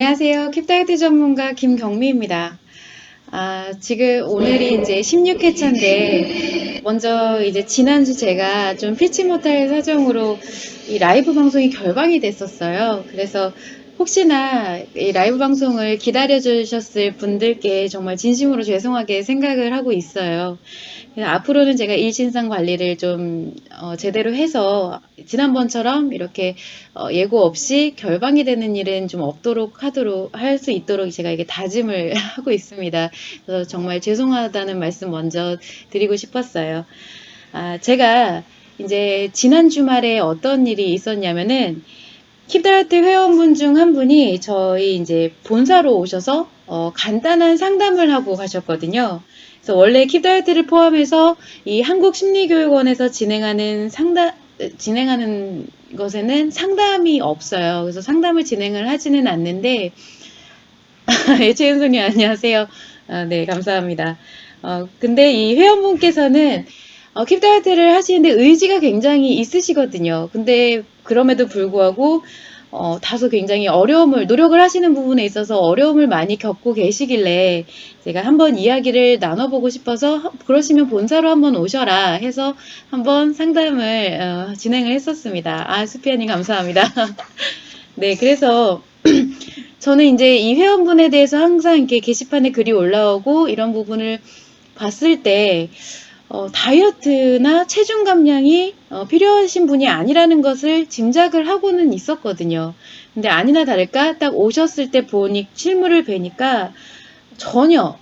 안녕하세요. 킵다이어트 전문가 김경미입니다. 지금 오늘이 이제 16회차인데, 먼저 이제 지난주 제가 좀 피치 못할 사정으로 이 라이브 방송이 결방이 됐었어요. 그래서 혹시나 이 라이브 방송을 기다려 주셨을 분들께 정말 진심으로 죄송하게 생각을 하고 있어요. 앞으로는 제가 일신상 관리를 좀 제대로 해서 지난번처럼 이렇게 예고 없이 결방이 되는 일은 좀 없도록 할 수 있도록 제가 이게 다짐을 하고 있습니다. 그래서 정말 죄송하다는 말씀 먼저 드리고 싶었어요. 제가 이제 지난 주말에 어떤 일이 있었냐면은 킵다이어트 회원분 중 한 분이 저희 이제 본사로 오셔서 간단한 상담을 하고 가셨거든요. 그래서 원래 킵다이어트를 포함해서 이 한국심리교육원에서 진행하는 것에는 상담이 없어요. 그래서 상담을 진행을 하지는 않는데, 최은순이 안녕하세요. 네, 감사합니다. 근데 이 회원분께서는 킵다이어트를 하시는데 의지가 굉장히 있으시거든요. 근데 그럼에도 불구하고 다소 굉장히 노력을 하시는 부분에 있어서 어려움을 많이 겪고 계시길래 제가 한번 이야기를 나눠보고 싶어서 그러시면 본사로 한번 오셔라 해서 한번 상담을 진행을 했었습니다. 수피아님 감사합니다. 네, 그래서 저는 이제 이 회원분에 대해서 항상 이렇게 게시판에 글이 올라오고 이런 부분을 봤을 때 다이어트나 체중 감량이 필요하신 분이 아니라는 것을 짐작을 하고는 있었거든요. 근데 아니나 다를까 딱 오셨을 때 보니 실물을 뵈니까 전혀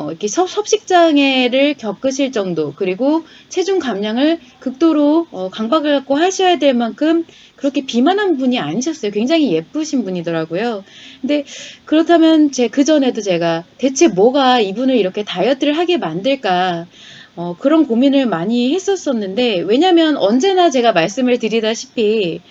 이렇게 섭식장애를 겪으실 정도, 그리고 체중 감량을 극도로 강박을 갖고 하셔야 될 만큼 그렇게 비만한 분이 아니셨어요. 굉장히 예쁘신 분이더라고요. 근데 그렇다면 그전에도 제가 대체 뭐가 이분을 이렇게 다이어트를 하게 만들까, 그런 고민을 많이 했었었는데, 왜냐면 언제나 제가 말씀을 드리다시피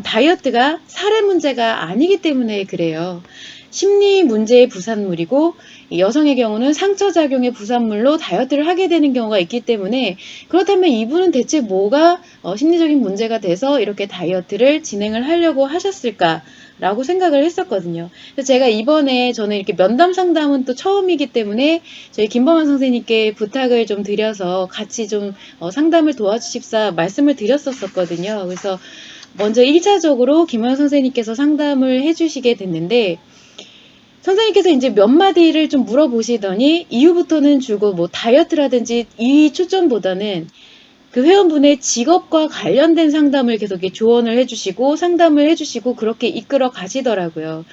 다이어트가 살의 문제가 아니기 때문에 그래요. 심리 문제의 부산물이고 여성의 경우는 상처작용의 부산물로 다이어트를 하게 되는 경우가 있기 때문에, 그렇다면 이분은 대체 뭐가 심리적인 문제가 돼서 이렇게 다이어트를 진행을 하려고 하셨을까 라고 생각을 했었거든요. 그래서 제가 이번에 저는 이렇게 면담 상담은 또 처음이기 때문에 저희 김범환 선생님께 부탁을 좀 드려서 같이 좀 상담을 도와주십사 말씀을 드렸었거든요. 그래서 먼저 1차적으로 김현 선생님께서 상담을 해주시게 됐는데, 선생님께서 이제 몇 마디를 좀 물어보시더니 이후부터는 주로 뭐 다이어트라든지 이 초점보다는 그 회원분의 직업과 관련된 상담을 계속 조언을 해주시고 상담을 해주시고 그렇게 이끌어 가시더라고요.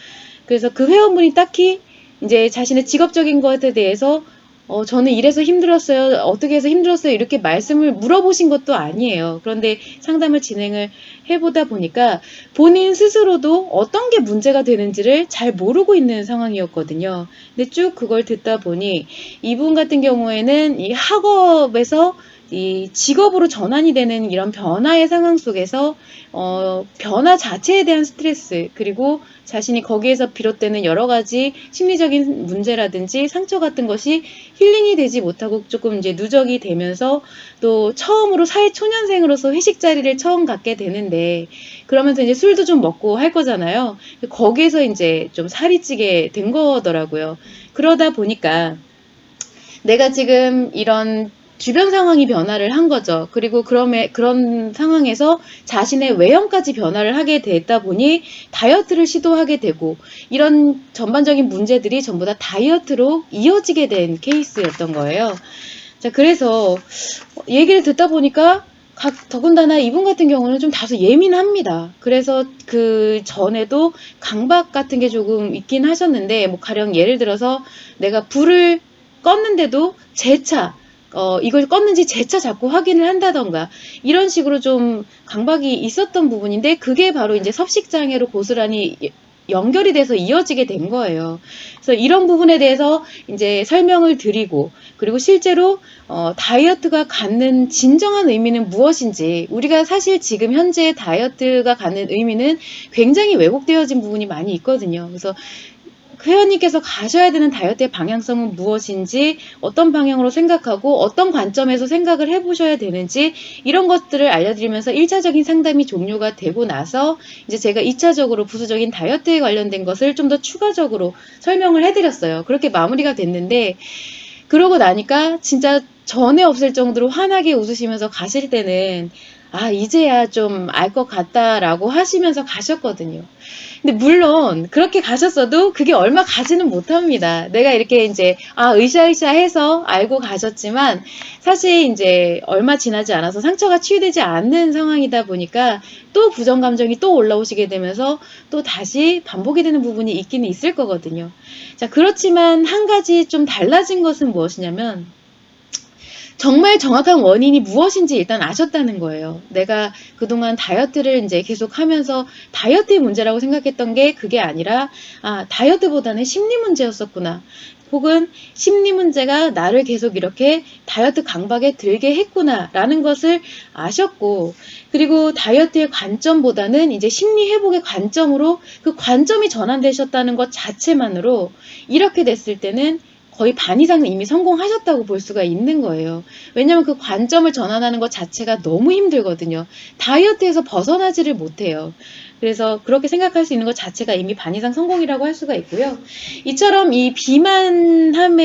그래서 그 회원분이 딱히 이제 자신의 직업적인 것에 대해서 저는 이래서 힘들었어요. 어떻게 해서 힘들었어요. 이렇게 말씀을 물어보신 것도 아니에요. 그런데 상담을 진행을 해보다 보니까 본인 스스로도 어떤 게 문제가 되는지를 잘 모르고 있는 상황이었거든요. 근데 쭉 그걸 듣다 보니 이분 같은 경우에는 이 학업에서 이 직업으로 전환이 되는 이런 변화의 상황 속에서 변화 자체에 대한 스트레스, 그리고 자신이 거기에서 비롯되는 여러 가지 심리적인 문제라든지 상처 같은 것이 힐링이 되지 못하고 조금 이제 누적이 되면서 또 처음으로 사회 초년생으로서 회식 자리를 처음 갖게 되는데, 그러면서 이제 술도 좀 먹고 할 거잖아요. 거기에서 이제 좀 살이 찌게 된 거더라고요. 그러다 보니까 내가 지금 이런 주변 상황이 변화를 한 거죠. 그리고 그런 상황에서 자신의 외형까지 변화를 하게 됐다 보니 다이어트를 시도하게 되고, 이런 전반적인 문제들이 전부 다 다이어트로 이어지게 된 케이스였던 거예요. 자, 그래서 얘기를 듣다 보니까 더군다나 이분 같은 경우는 좀 다소 예민합니다. 그래서 그 전에도 강박 같은 게 조금 있긴 하셨는데, 뭐 가령 예를 들어서 내가 불을 껐는데도 이걸 껐는지 재차 자꾸 확인을 한다던가, 이런 식으로 좀 강박이 있었던 부분인데, 그게 바로 이제 섭식장애로 고스란히 연결이 돼서 이어지게 된 거예요. 그래서 이런 부분에 대해서 이제 설명을 드리고, 그리고 실제로 다이어트가 갖는 진정한 의미는 무엇인지, 우리가 사실 지금 현재 다이어트가 갖는 의미는 굉장히 왜곡되어진 부분이 많이 있거든요. 그래서 회원님께서 가셔야 되는 다이어트의 방향성은 무엇인지, 어떤 방향으로 생각하고 어떤 관점에서 생각을 해보셔야 되는지, 이런 것들을 알려드리면서 1차적인 상담이 종료가 되고 나서 이제 제가 2차적으로 부수적인 다이어트에 관련된 것을 좀 더 추가적으로 설명을 해드렸어요. 그렇게 마무리가 됐는데, 그러고 나니까 진짜 전에 없을 정도로 환하게 웃으시면서 가실 때는 아, 이제야 좀 알 것 같다라고 하시면서 가셨거든요. 근데 물론 그렇게 가셨어도 그게 얼마 가지는 못합니다. 내가 이렇게 이제 으쌰으쌰 해서 알고 가셨지만 사실 이제 얼마 지나지 않아서 상처가 치유되지 않는 상황이다 보니까 또 부정 감정이 또 올라오시게 되면서 또 다시 반복이 되는 부분이 있기는 있을 거거든요. 자, 그렇지만 한 가지 좀 달라진 것은 무엇이냐면 정말 정확한 원인이 무엇인지 일단 아셨다는 거예요. 내가 그동안 다이어트를 이제 계속 하면서 다이어트의 문제라고 생각했던 게 그게 아니라, 다이어트보다는 심리 문제였었구나. 혹은 심리 문제가 나를 계속 이렇게 다이어트 강박에 들게 했구나 라는 것을 아셨고, 그리고 다이어트의 관점보다는 이제 심리 회복의 관점으로 그 관점이 전환되셨다는 것 자체만으로 이렇게 됐을 때는 거의 반 이상은 이미 성공하셨다고 볼 수가 있는 거예요. 왜냐하면 그 관점을 전환하는 것 자체가 너무 힘들거든요. 다이어트에서 벗어나지를 못해요. 그래서 그렇게 생각할 수 있는 것 자체가 이미 반 이상 성공이라고 할 수가 있고요. 이처럼 이 비만함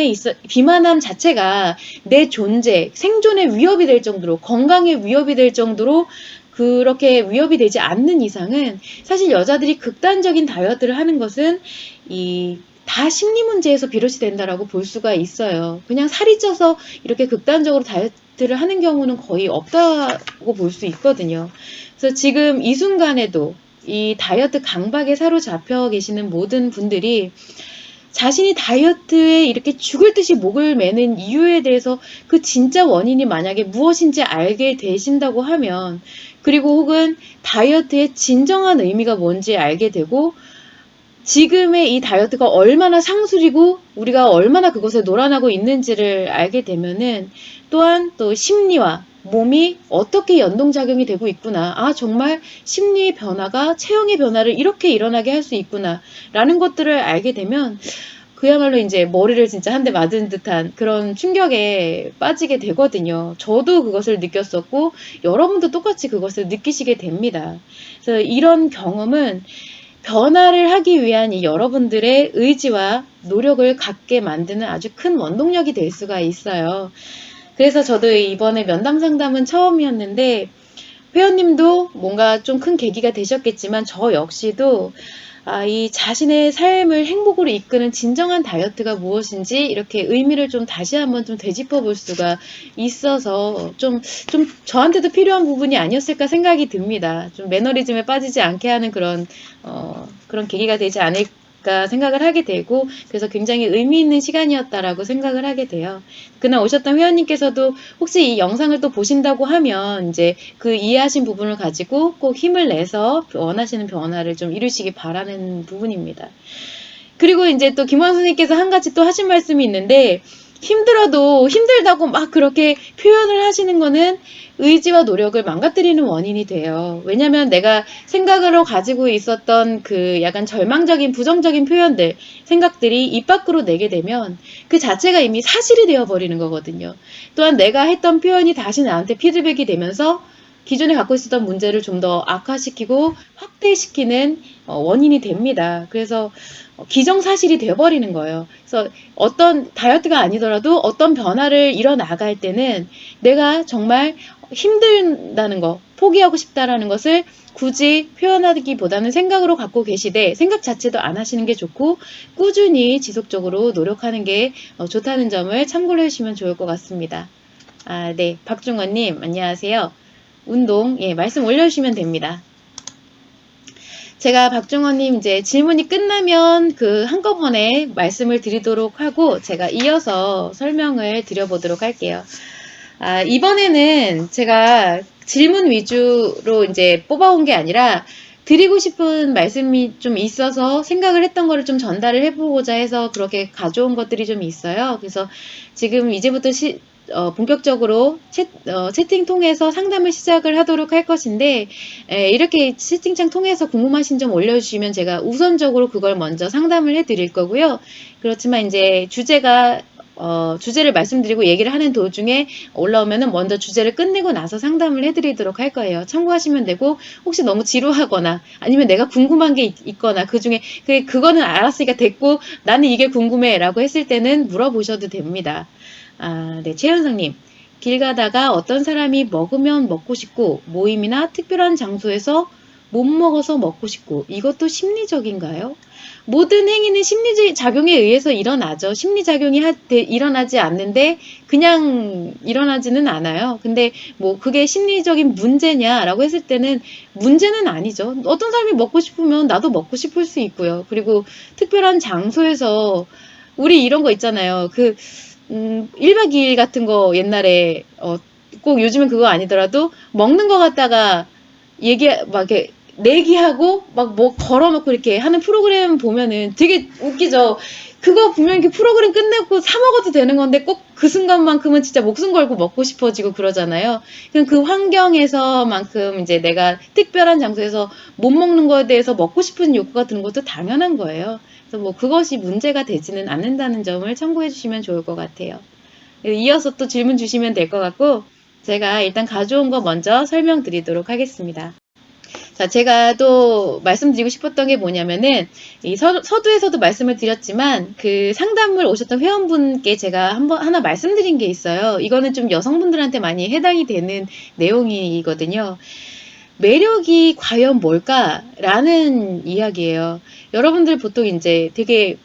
자체가 내 존재, 생존에 위협이 될 정도로, 건강에 위협이 될 정도로 그렇게 위협이 되지 않는 이상은 사실 여자들이 극단적인 다이어트를 하는 것은 다 심리 문제에서 비롯이 된다라고 볼 수가 있어요. 그냥 살이 쪄서 이렇게 극단적으로 다이어트를 하는 경우는 거의 없다고 볼 수 있거든요. 그래서 지금 이 순간에도 이 다이어트 강박에 사로잡혀 계시는 모든 분들이 자신이 다이어트에 이렇게 죽을 듯이 목을 매는 이유에 대해서 그 진짜 원인이 만약에 무엇인지 알게 되신다고 하면, 그리고 혹은 다이어트의 진정한 의미가 뭔지 알게 되고, 지금의 이 다이어트가 얼마나 상술이고 우리가 얼마나 그것에 놀아나고 있는지를 알게 되면은 또한 또 심리와 몸이 어떻게 연동작용이 되고 있구나. 정말 심리의 변화가 체형의 변화를 이렇게 일어나게 할 수 있구나. 라는 것들을 알게 되면 그야말로 이제 머리를 진짜 한 대 맞은 듯한 그런 충격에 빠지게 되거든요. 저도 그것을 느꼈었고 여러분도 똑같이 그것을 느끼시게 됩니다. 그래서 이런 경험은 변화를 하기 위한 이 여러분들의 의지와 노력을 갖게 만드는 아주 큰 원동력이 될 수가 있어요. 그래서 저도 이번에 면담 상담은 처음이었는데 회원님도 뭔가 좀 큰 계기가 되셨겠지만 저 역시도 이 자신의 삶을 행복으로 이끄는 진정한 다이어트가 무엇인지 이렇게 의미를 좀 다시 한번 좀 되짚어 볼 수가 있어서 좀 저한테도 필요한 부분이 아니었을까 생각이 듭니다. 좀 매너리즘에 빠지지 않게 하는 그런 계기가 되지 않을까 생각을 하게 되고, 그래서 굉장히 의미 있는 시간이었다라고 생각을 하게 돼요. 그날 오셨던 회원님께서도 혹시 이 영상을 또 보신다고 하면 이제 그 이해하신 부분을 가지고 꼭 힘을 내서 원하시는 변화를 좀 이루시기 바라는 부분입니다. 그리고 이제 또 김원 선생님께서 한 가지 또 하신 말씀이 있는데, 힘들어도 힘들다고 막 그렇게 표현을 하시는 거는 의지와 노력을 망가뜨리는 원인이 돼요. 왜냐면 내가 생각으로 가지고 있었던 그 약간 절망적인 부정적인 표현들, 생각들이 입 밖으로 내게 되면 그 자체가 이미 사실이 되어버리는 거거든요. 또한 내가 했던 표현이 다시 나한테 피드백이 되면서 기존에 갖고 있었던 문제를 좀 더 악화시키고 확대시키는 원인이 됩니다. 그래서 기정사실이 되어버리는 거예요. 그래서 어떤 다이어트가 아니더라도 어떤 변화를 일어나갈 때는 내가 정말 힘든다는 거, 포기하고 싶다라는 것을 굳이 표현하기보다는 생각으로 갖고 계시되 생각 자체도 안 하시는 게 좋고 꾸준히 지속적으로 노력하는 게 좋다는 점을 참고를 해주시면 좋을 것 같습니다. 네. 박중원님, 안녕하세요. 운동, 말씀 올려주시면 됩니다. 제가 박중원님 이제 질문이 끝나면 한꺼번에 말씀을 드리도록 하고 제가 이어서 설명을 드려보도록 할게요. 이번에는 제가 질문 위주로 이제 뽑아온 게 아니라 드리고 싶은 말씀이 좀 있어서 생각을 했던 거를 좀 전달을 해보고자 해서 그렇게 가져온 것들이 좀 있어요. 그래서 지금 이제부터 본격적으로 채팅 통해서 상담을 시작을 하도록 할 것인데, 이렇게 채팅창 통해서 궁금하신 점 올려주시면 제가 우선적으로 그걸 먼저 상담을 해드릴 거고요. 그렇지만 이제 주제를 말씀드리고 얘기를 하는 도중에 올라오면은 먼저 주제를 끝내고 나서 상담을 해드리도록 할 거예요. 참고하시면 되고, 혹시 너무 지루하거나 아니면 내가 궁금한 게 있거나 그중에 그거는 알았으니까 됐고 나는 이게 궁금해 라고 했을 때는 물어보셔도 됩니다. 네, 최현성님. 길 가다가 어떤 사람이 먹으면 먹고 싶고 모임이나 특별한 장소에서 못 먹어서 먹고 싶고 이것도 심리적인가요? 모든 행위는 심리작용에 의해서 일어나죠. 심리작용이 일어나지 않는데 그냥 일어나지는 않아요. 근데 뭐 그게 심리적인 문제냐라고 했을 때는 문제는 아니죠. 어떤 사람이 먹고 싶으면 나도 먹고 싶을 수 있고요. 그리고 특별한 장소에서 우리 이런 거 있잖아요. 1박 2일 같은 거 옛날에 꼭 요즘은 그거 아니더라도 먹는 거 갖다가 막 이렇게 내기하고 막 뭐 걸어놓고 이렇게 하는 프로그램 보면은 되게 웃기죠. 그거 분명히 이렇게 프로그램 끝내고 사 먹어도 되는 건데 꼭 그 순간만큼은 진짜 목숨 걸고 먹고 싶어지고 그러잖아요. 그럼 그 환경에서만큼 이제 내가 특별한 장소에서 못 먹는 거에 대해서 먹고 싶은 욕구가 드는 것도 당연한 거예요. 그래서 뭐 그것이 문제가 되지는 않는다는 점을 참고해 주시면 좋을 것 같아요. 이어서 또 질문 주시면 될 것 같고 제가 일단 가져온 거 먼저 설명드리도록 하겠습니다. 자, 제가 또 말씀드리고 싶었던 게 뭐냐면은, 이 서두에서도 말씀을 드렸지만, 그 상담을 오셨던 회원분께 제가 하나 말씀드린 게 있어요. 이거는 좀 여성분들한테 많이 해당이 되는 내용이거든요. 매력이 과연 뭘까라는 이야기예요. 여러분들 보통 이제 되게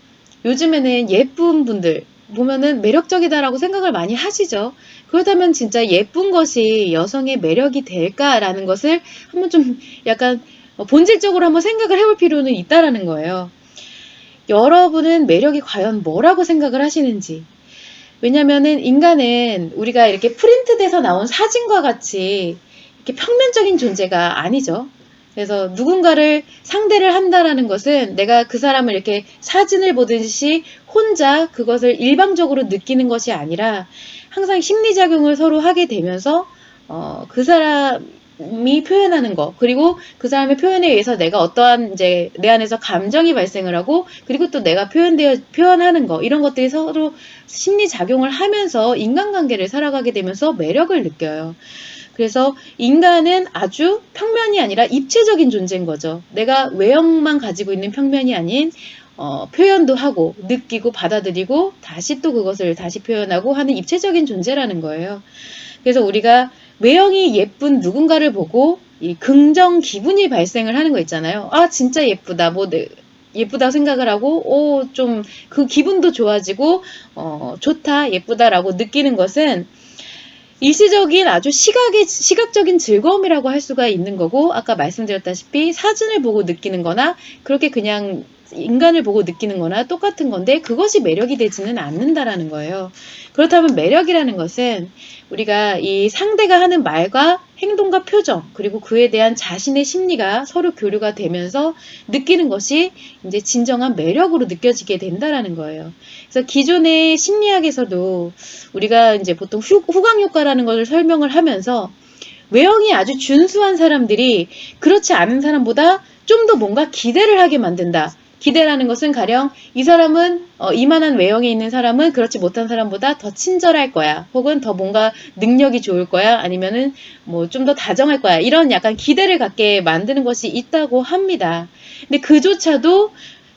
요즘에는 예쁜 분들 보면은 매력적이다라고 생각을 많이 하시죠. 그렇다면 진짜 예쁜 것이 여성의 매력이 될까라는 것을 한번 좀 약간 본질적으로 한번 생각을 해볼 필요는 있다라는 거예요. 여러분은 매력이 과연 뭐라고 생각을 하시는지. 왜냐면은 인간은 우리가 이렇게 프린트돼서 나온 사진과 같이 이렇게 평면적인 존재가 아니죠. 그래서 누군가를 상대를 한다라는 것은 내가 그 사람을 이렇게 사진을 보듯이 혼자 그것을 일방적으로 느끼는 것이 아니라 항상 심리작용을 서로 하게 되면서 그 사람이 표현하는 거 그리고 그 사람의 표현에 의해서 내가 어떠한 이제 내 안에서 감정이 발생을 하고 그리고 또 내가 표현하는 거 이런 것들이 서로 심리작용을 하면서 인간관계를 살아가게 되면서 매력을 느껴요. 그래서 인간은 아주 평면이 아니라 입체적인 존재인 거죠. 내가 외형만 가지고 있는 평면이 아닌 표현도 하고 느끼고 받아들이고 다시 또 그것을 다시 표현하고 하는 입체적인 존재라는 거예요. 그래서 우리가 외형이 예쁜 누군가를 보고 이 긍정 기분이 발생을 하는 거 있잖아요. 아 진짜 예쁘다. 예쁘다 생각을 하고 좀 그 기분도 좋아지고 좋다 예쁘다라고 느끼는 것은 일시적인 아주 시각적인 즐거움이라고 할 수가 있는 거고 아까 말씀드렸다시피 사진을 보고 느끼는 거나 그렇게 그냥 인간을 보고 느끼는 거나 똑같은 건데 그것이 매력이 되지는 않는다라는 거예요. 그렇다면 매력이라는 것은 우리가 이 상대가 하는 말과 행동과 표정 그리고 그에 대한 자신의 심리가 서로 교류가 되면서 느끼는 것이 이제 진정한 매력으로 느껴지게 된다라는 거예요. 그래서 기존의 심리학에서도 우리가 이제 보통 후광 효과라는 것을 설명을 하면서 외형이 아주 준수한 사람들이 그렇지 않은 사람보다 좀 더 뭔가 기대를 하게 만든다. 기대라는 것은 가령 이 사람은 이만한 외형이 있는 사람은 그렇지 못한 사람보다 더 친절할 거야. 혹은 더 뭔가 능력이 좋을 거야. 아니면은 뭐 좀 더 다정할 거야. 이런 약간 기대를 갖게 만드는 것이 있다고 합니다. 근데 그조차도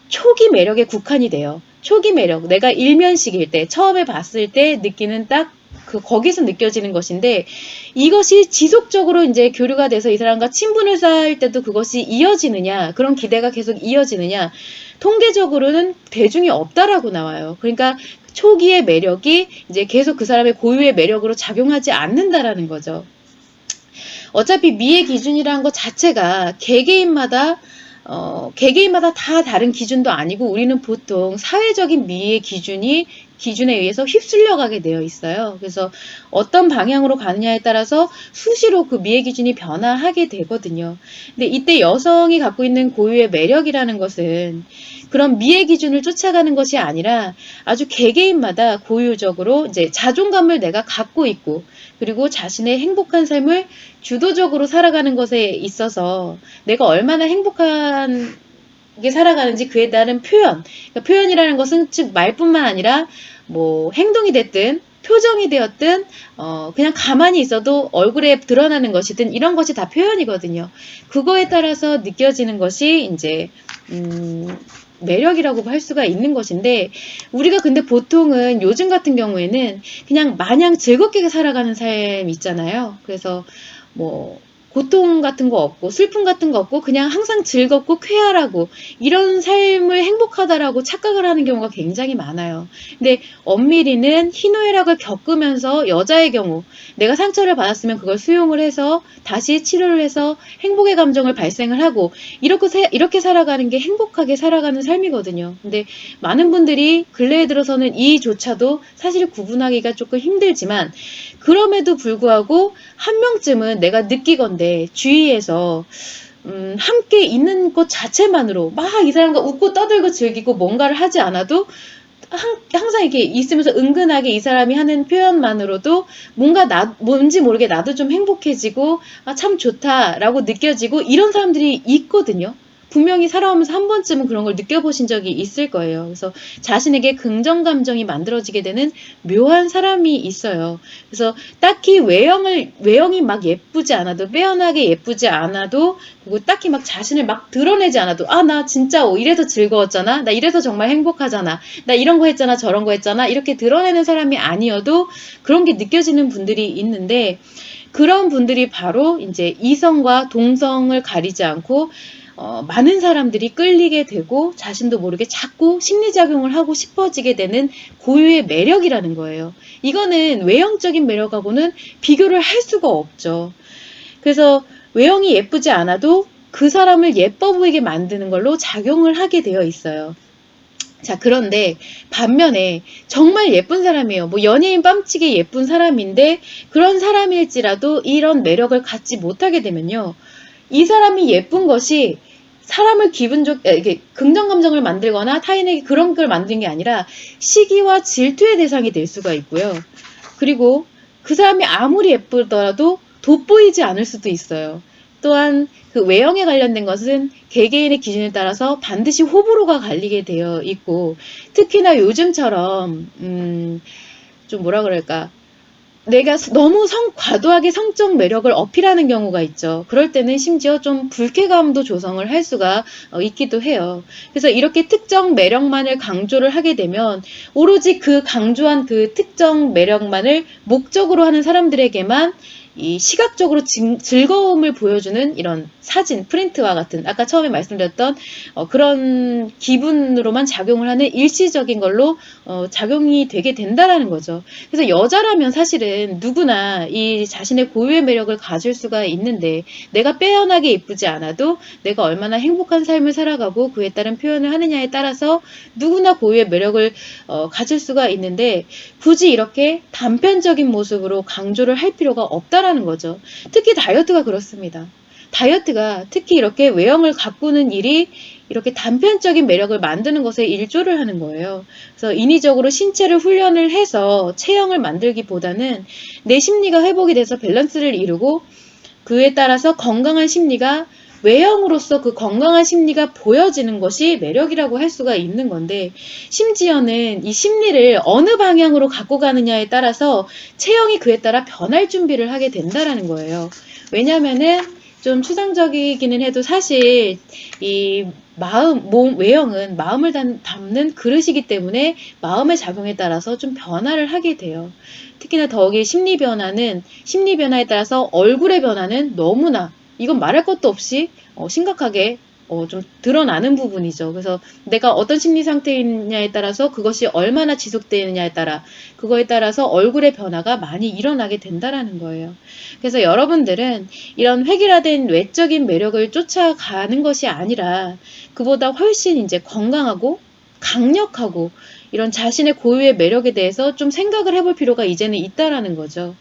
초기 매력에 국한이 돼요. 초기 매력. 내가 일면식일 때, 처음에 봤을 때 느끼는 딱 거기서 느껴지는 것인데 이것이 지속적으로 이제 교류가 돼서 이 사람과 친분을 쌓을 때도 그것이 이어지느냐, 그런 기대가 계속 이어지느냐, 통계적으로는 대중이 없다라고 나와요. 그러니까 초기의 매력이 이제 계속 그 사람의 고유의 매력으로 작용하지 않는다라는 거죠. 어차피 미의 기준이라는 것 자체가 개개인마다 다 다른 기준도 아니고 우리는 보통 사회적인 미의 기준이 기준에 의해서 휩쓸려 가게 되어 있어요. 그래서 어떤 방향으로 가느냐에 따라서 수시로 그 미의 기준이 변화하게 되거든요. 근데 이때 여성이 갖고 있는 고유의 매력이라는 것은 그런 미의 기준을 쫓아가는 것이 아니라 아주 개개인마다 고유적으로 이제 자존감을 내가 갖고 있고, 그리고 자신의 행복한 삶을 주도적으로 살아가는 것에 있어서 내가 얼마나 행복한 게 살아가는지 그에 따른 표현. 그러니까 표현이라는 것은 즉 말뿐만 아니라 뭐 행동이 됐든 표정이 되었든 그냥 가만히 있어도 얼굴에 드러나는 것이든 이런 것이 다 표현이거든요. 그거에 따라서 느껴지는 것이 이제 매력이라고 할 수가 있는 것인데, 우리가 근데 보통은 요즘 같은 경우에는 그냥 마냥 즐겁게 살아가는 삶 있잖아요. 그래서 뭐 고통 같은 거 없고 슬픔 같은 거 없고 그냥 항상 즐겁고 쾌활하고 이런 삶을 행복하다라고 착각을 하는 경우가 굉장히 많아요. 근데 엄밀히는 희노애락을 겪으면서 여자의 경우 내가 상처를 받았으면 그걸 수용을 해서 다시 치료를 해서 행복의 감정을 발생을 하고 이렇게 살아가는 게 행복하게 살아가는 삶이거든요. 근데 많은 분들이 근래에 들어서는 이조차도 사실 구분하기가 조금 힘들지만, 그럼에도 불구하고 한 명쯤은 내가 느끼건대 주위에서 함께 있는 것 자체만으로 막 이 사람과 웃고 떠들고 즐기고 뭔가를 하지 않아도 항상 이렇게 있으면서 은근하게 이 사람이 하는 표현만으로도 뭔지 모르게 나도 좀 행복해지고, 참 좋다라고 느껴지고 이런 사람들이 있거든요. 분명히 살아오면서 한 번쯤은 그런 걸 느껴보신 적이 있을 거예요. 그래서 자신에게 긍정 감정이 만들어지게 되는 묘한 사람이 있어요. 그래서 딱히 외형이 막 예쁘지 않아도, 빼어나게 예쁘지 않아도, 그리고 딱히 막 자신을 막 드러내지 않아도, 나 진짜 이래서 즐거웠잖아. 나 이래서 정말 행복하잖아. 나 이런 거 했잖아, 저런 거 했잖아. 이렇게 드러내는 사람이 아니어도 그런 게 느껴지는 분들이 있는데, 그런 분들이 바로 이제 이성과 동성을 가리지 않고 많은 사람들이 끌리게 되고 자신도 모르게 자꾸 심리작용을 하고 싶어지게 되는 고유의 매력이라는 거예요. 이거는 외형적인 매력하고는 비교를 할 수가 없죠. 그래서 외형이 예쁘지 않아도 그 사람을 예뻐 보이게 만드는 걸로 작용을 하게 되어 있어요. 자, 그런데 반면에 정말 예쁜 사람이에요. 뭐 연예인 뺨치게 예쁜 사람인데 그런 사람일지라도 이런 매력을 갖지 못하게 되면요, 이 사람이 예쁜 것이 사람을 이게 긍정 감정을 만들거나 타인에게 그런 걸 만드는 게 아니라 시기와 질투의 대상이 될 수가 있고요. 그리고 그 사람이 아무리 예쁘더라도 돋보이지 않을 수도 있어요. 또한 그 외형에 관련된 것은 개개인의 기준에 따라서 반드시 호불호가 갈리게 되어 있고, 특히나 요즘처럼 좀 뭐라 그럴까, 내가 너무 과도하게 성적 매력을 어필하는 경우가 있죠. 그럴 때는 심지어 좀 불쾌감도 조성을 할 수가 있기도 해요. 그래서 이렇게 특정 매력만을 강조를 하게 되면 오로지 그 강조한 그 특정 매력만을 목적으로 하는 사람들에게만 이 시각적으로 즐거움을 보여주는 이런 사진, 프린트와 같은 아까 처음에 말씀드렸던 그런 기분으로만 작용을 하는 일시적인 걸로 작용이 되게 된다라는 거죠. 그래서 여자라면 사실은 누구나 이 자신의 고유의 매력을 가질 수가 있는데, 내가 빼어나게 예쁘지 않아도 내가 얼마나 행복한 삶을 살아가고 그에 따른 표현을 하느냐에 따라서 누구나 고유의 매력을 가질 수가 있는데, 굳이 이렇게 단편적인 모습으로 강조를 할 필요가 없다라는 거죠. 특히 다이어트가 그렇습니다. 다이어트가 특히 이렇게 외형을 가꾸는 일이 이렇게 단편적인 매력을 만드는 것에 일조를 하는 거예요. 그래서 인위적으로 신체를 훈련을 해서 체형을 만들기보다는 내 심리가 회복이 돼서 밸런스를 이루고 그에 따라서 건강한 심리가, 외형으로서 그 건강한 심리가 보여지는 것이 매력이라고 할 수가 있는 건데, 심지어는 이 심리를 어느 방향으로 갖고 가느냐에 따라서 체형이 그에 따라 변할 준비를 하게 된다라는 거예요. 왜냐면은 좀 추상적이기는 해도 사실 이 외형은 마음을 담는 그릇이기 때문에 마음의 작용에 따라서 좀 변화를 하게 돼요. 특히나 더욱이 심리 변화에 따라서 얼굴의 변화는 너무나, 이건 말할 것도 없이 심각하게 좀 드러나는 부분이죠. 그래서 내가 어떤 심리 상태이냐에 따라서 그것이 얼마나 지속되느냐에 따라, 그거에 따라서 얼굴의 변화가 많이 일어나게 된다라는 거예요. 그래서 여러분들은 이런 획일화된 외적인 매력을 쫓아가는 것이 아니라 그보다 훨씬 이제 건강하고 강력하고 이런 자신의 고유의 매력에 대해서 좀 생각을 해볼 필요가 이제는 있다라는 거죠.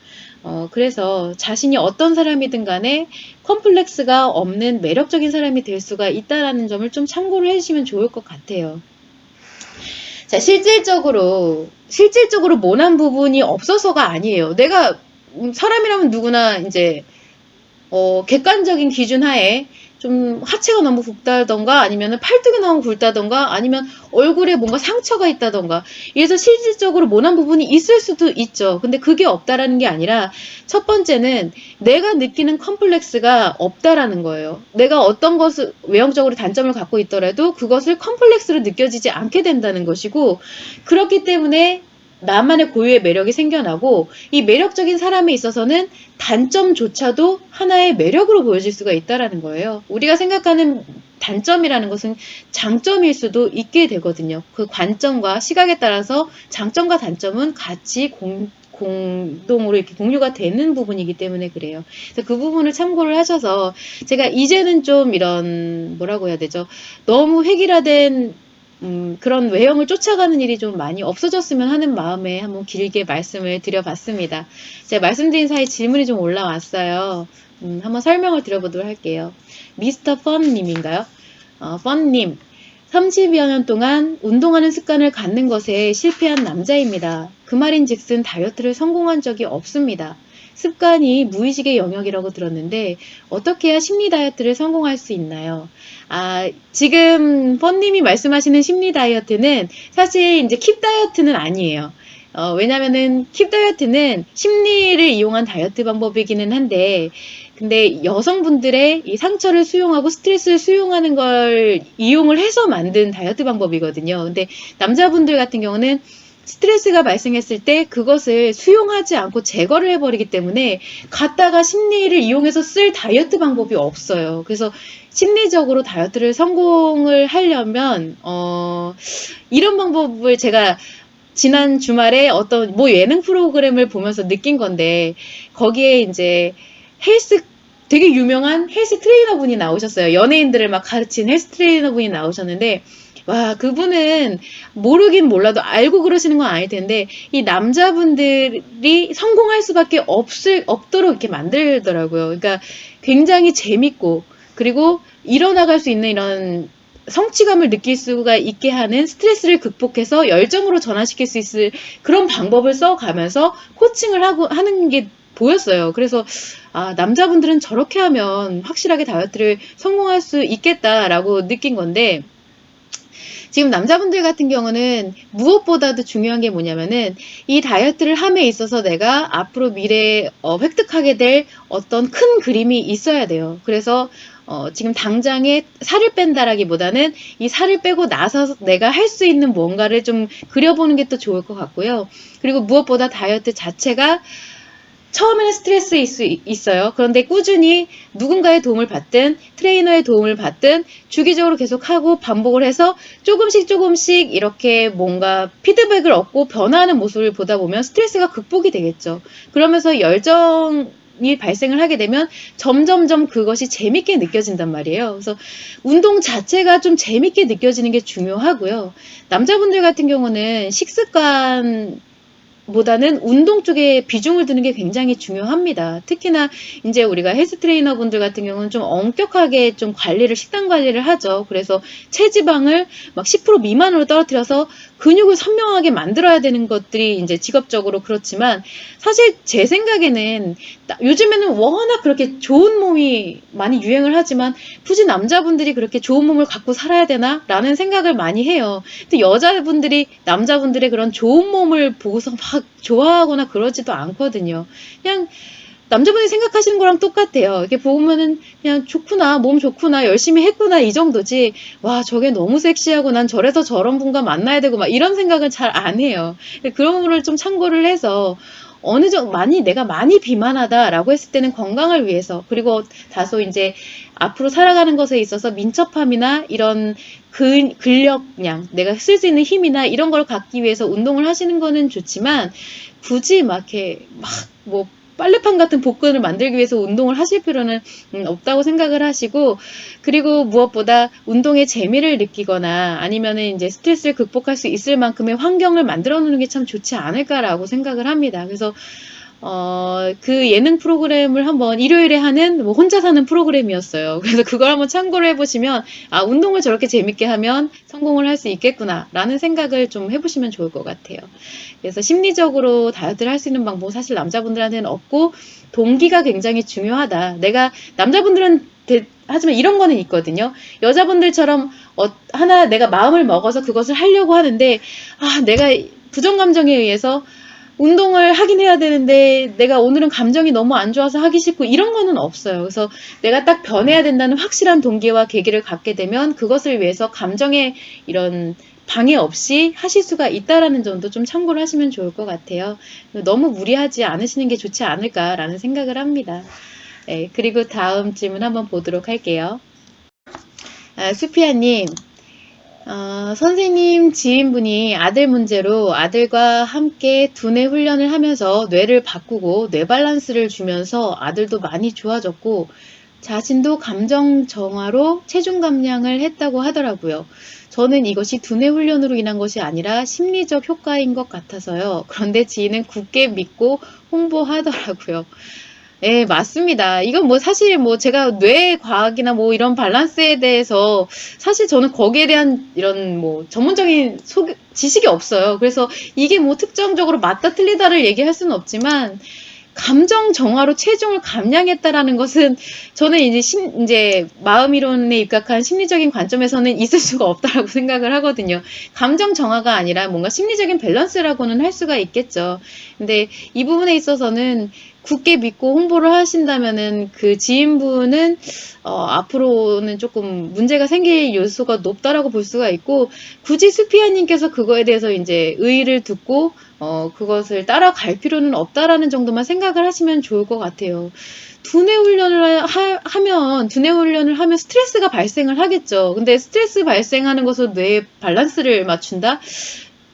그래서 자신이 어떤 사람이든 간에 컴플렉스가 없는 매력적인 사람이 될 수가 있다라는 점을 좀 참고를 해주시면 좋을 것 같아요. 자, 실질적으로 모난 부분이 없어서가 아니에요. 내가, 사람이라면 누구나 이제, 객관적인 기준 하에 좀 하체가 너무 굵다던가 아니면 팔뚝이 너무 굵다던가 아니면 얼굴에 뭔가 상처가 있다던가 이래서 실질적으로 모난 부분이 있을 수도 있죠. 근데 그게 없다라는 게 아니라 첫 번째는 내가 느끼는 컴플렉스가 없다라는 거예요. 내가 어떤 것을 외형적으로 단점을 갖고 있더라도 그것을 컴플렉스로 느껴지지 않게 된다는 것이고 그렇기 때문에 나만의 고유의 매력이 생겨나고 이 매력적인 사람에 있어서는 단점조차도 하나의 매력으로 보여질 수가 있다라는 거예요. 우리가 생각하는 단점이라는 것은 장점일 수도 있게 되거든요. 그 관점과 시각에 따라서 장점과 단점은 같이 공동으로 이렇게 공유가 되는 부분이기 때문에 그래요. 그래서 그 부분을 참고를 하셔서 제가 이제는 좀 이런 뭐라고 해야 되죠? 너무 획일화된 그런 외형을 쫓아가는 일이 좀 많이 없어졌으면 하는 마음에 한번 길게 말씀을 드려봤습니다. 제가 말씀드린 사이 질문이 좀 올라왔어요. 한번 설명을 드려보도록 할게요. 미스터 펀님인가요? 펀님, 30여 년 동안 운동하는 습관을 갖는 것에 실패한 남자입니다. 그 말인즉슨 다이어트를 성공한 적이 없습니다. 습관이 무의식의 영역이라고 들었는데 어떻게 해야 심리 다이어트를 성공할 수 있나요? 지금 펀님이 말씀하시는 심리 다이어트는 사실 이제 킵 다이어트는 아니에요. 왜냐면은 킵 다이어트는 심리를 이용한 다이어트 방법이기는 한데 근데 여성분들의 이 상처를 수용하고 스트레스를 수용하는 걸 이용을 해서 만든 다이어트 방법이거든요. 근데 남자분들 같은 경우는 스트레스가 발생했을 때 그것을 수용하지 않고 제거를 해버리기 때문에 갖다가 심리를 이용해서 쓸 다이어트 방법이 없어요. 그래서 심리적으로 다이어트를 성공을 하려면 이런 방법을 제가 지난 주말에 어떤 뭐 예능 프로그램을 보면서 느낀 건데 거기에 이제 헬스 되게 유명한 헬스 트레이너 분이 나오셨어요. 연예인들을 막 가르친 헬스 트레이너 분이 나오셨는데 와, 그분은 모르긴 몰라도 알고 그러시는 건 아닐 텐데, 이 남자분들이 성공할 수밖에 없도록 이렇게 만들더라고요. 그러니까 굉장히 재밌고, 그리고 일어나갈 수 있는 이런 성취감을 느낄 수가 있게 하는 스트레스를 극복해서 열정으로 전환시킬 수 있을 그런 방법을 써가면서 코칭을 하는 게 보였어요. 그래서, 남자분들은 저렇게 하면 확실하게 다이어트를 성공할 수 있겠다라고 느낀 건데, 지금 남자분들 같은 경우는 무엇보다도 중요한 게 뭐냐면은 이 다이어트를 함에 있어서 내가 앞으로 미래에 획득하게 될 어떤 큰 그림이 있어야 돼요. 그래서 지금 당장에 살을 뺀다라기보다는 이 살을 빼고 나서 내가 할 수 있는 뭔가를 좀 그려보는 게 또 좋을 것 같고요. 그리고 무엇보다 다이어트 자체가 처음에는 스트레스일 수 있어요. 그런데 꾸준히 누군가의 도움을 받든 트레이너의 도움을 받든 주기적으로 계속하고 반복을 해서 조금씩 이렇게 뭔가 피드백을 얻고 변화하는 모습을 보다 보면 스트레스가 극복이 되겠죠. 그러면서 열정이 발생을 하게 되면 점점점 그것이 재밌게 느껴진단 말이에요. 그래서 운동 자체가 좀 재밌게 느껴지는 게 중요하고요. 남자분들 같은 경우는 식습관 보다는 운동 쪽에 비중을 두는 게 굉장히 중요합니다. 특히나 이제 우리가 헬스 트레이너 분들 같은 경우는 좀 엄격하게 좀 식단 관리를 하죠. 그래서 체지방을 막 10% 미만으로 떨어뜨려서 근육을 선명하게 만들어야 되는 것들이 이제 직업적으로 그렇지만 사실 제 생각에는 요즘에는 워낙 그렇게 좋은 몸이 많이 유행을 하지만 굳이 남자분들이 그렇게 좋은 몸을 갖고 살아야 되나? 라는 생각을 많이 해요. 근데 여자분들이 남자분들의 그런 좋은 몸을 보고서 막 좋아하거나 그러지도 않거든요. 그냥 남자분이 생각하시는 거랑 똑같아요. 이렇게 보면은 그냥 좋구나, 몸 좋구나, 열심히 했구나 이 정도지. 와, 저게 너무 섹시하고 난 저래서 저런 분과 만나야 되고 막 이런 생각은 잘 안 해요. 그런 거를 좀 참고를 해서 어느 정도 내가 많이 비만하다라고 했을 때는 건강을 위해서 그리고 다소 이제 앞으로 살아가는 것에 있어서 민첩함이나 이런 근력량, 내가 쓸 수 있는 힘이나 이런 걸 갖기 위해서 운동을 하시는 거는 좋지만 굳이 막 이렇게 막 뭐 빨래판 같은 복근을 만들기 위해서 운동을 하실 필요는 없다고 생각을 하시고, 그리고 무엇보다 운동의 재미를 느끼거나 아니면은 이제 스트레스를 극복할 수 있을 만큼의 환경을 만들어 놓는 게 참 좋지 않을까라고 생각을 합니다. 그래서 그 예능 프로그램을 한번 일요일에 하는 뭐 혼자 사는 프로그램이었어요. 그래서 그걸 한번 참고를 해보시면, 아, 운동을 저렇게 재밌게 하면 성공을 할 수 있겠구나 라는 생각을 좀 해보시면 좋을 것 같아요. 그래서 심리적으로 다이어트를 할 수 있는 방법은 사실 남자분들한테는 없고, 동기가 굉장히 중요하다. 내가 남자분들은 하지만 이런 거는 있거든요. 여자분들처럼 하나 내가 마음을 먹어서 그것을 하려고 하는데, 아, 내가 부정감정에 의해서 운동을 하긴 해야 되는데 내가 오늘은 감정이 너무 안 좋아서 하기 싫고, 이런 거는 없어요. 그래서 내가 딱 변해야 된다는 확실한 동기와 계기를 갖게 되면 그것을 위해서 감정의 이런 방해 없이 하실 수가 있다라는 점도 좀 참고를 하시면 좋을 것 같아요. 너무 무리하지 않으시는 게 좋지 않을까라는 생각을 합니다. 네, 그리고 다음 질문 한번 보도록 할게요. 수피아님, 선생님 지인분이 아들 문제로 아들과 함께 두뇌 훈련을 하면서 뇌를 바꾸고 뇌 밸런스를 주면서 아들도 많이 좋아졌고 자신도 감정 정화로 체중 감량을 했다고 하더라고요. 저는 이것이 두뇌 훈련으로 인한 것이 아니라 심리적 효과인 것 같아서요. 그런데 지인은 굳게 믿고 홍보하더라고요. 네, 맞습니다. 이건 뭐 사실 뭐 제가 뇌 과학이나 뭐 이런 밸런스에 대해서 사실 저는 거기에 대한 이런 뭐 전문적인 지식이 없어요. 그래서 이게 뭐 특정적으로 맞다 틀리다를 얘기할 수는 없지만, 감정 정화로 체중을 감량했다라는 것은 저는 이제 마음이론에 입각한 심리적인 관점에서는 있을 수가 없다라고 생각을 하거든요. 감정 정화가 아니라 뭔가 심리적인 밸런스라고는 할 수가 있겠죠. 근데 이 부분에 있어서는 굳게 믿고 홍보를 하신다면은 그 지인분은 앞으로는 조금 문제가 생길 요소가 높다라고 볼 수가 있고, 굳이 수피아님께서 그거에 대해서 이제 의의를 듣고 그것을 따라갈 필요는 없다라는 정도만 생각을 하시면 좋을 것 같아요. 두뇌 훈련을 하면 스트레스가 발생을 하겠죠. 근데 스트레스 발생하는 것으로 뇌의 밸런스를 맞춘다?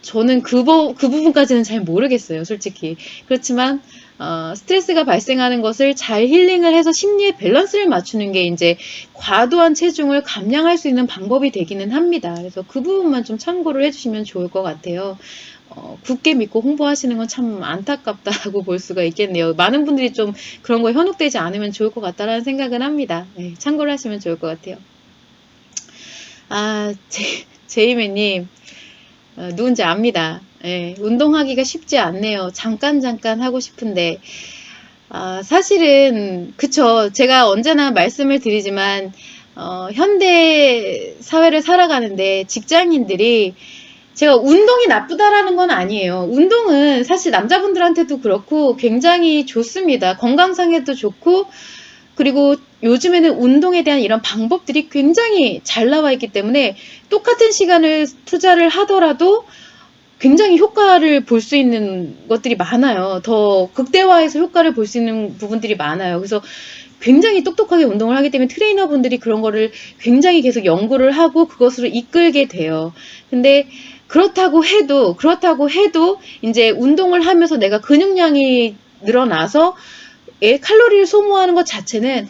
저는 그 부분까지는 잘 모르겠어요, 솔직히. 그렇지만 스트레스가 발생하는 것을 잘 힐링을 해서 심리의 밸런스를 맞추는 게 이제 과도한 체중을 감량할 수 있는 방법이 되기는 합니다. 그래서 그 부분만 좀 참고를 해주시면 좋을 것 같아요. 굳게 믿고 홍보하시는 건 참 안타깝다고 볼 수가 있겠네요. 많은 분들이 좀 그런 거에 현혹되지 않으면 좋을 것 같다라는 생각은 합니다. 네, 참고를 하시면 좋을 것 같아요. 제이매님, 누군지 압니다. 예, 운동하기가 쉽지 않네요. 잠깐 하고 싶은데, 사실은 그쵸. 제가 언제나 말씀을 드리지만 현대 사회를 살아가는데 직장인들이, 제가 운동이 나쁘다라는 건 아니에요. 운동은 사실 남자분들한테도 그렇고 굉장히 좋습니다. 건강상에도 좋고, 그리고 요즘에는 운동에 대한 이런 방법들이 굉장히 잘 나와 있기 때문에 똑같은 시간을 투자를 하더라도 굉장히 효과를 볼 수 있는 것들이 많아요. 더 극대화해서 효과를 볼 수 있는 부분들이 많아요. 그래서 굉장히 똑똑하게 운동을 하기 때문에 트레이너분들이 그런 거를 굉장히 계속 연구를 하고 그것으로 이끌게 돼요. 근데 그렇다고 해도 이제 운동을 하면서 내가 근육량이 늘어나서 칼로리를 소모하는 것 자체는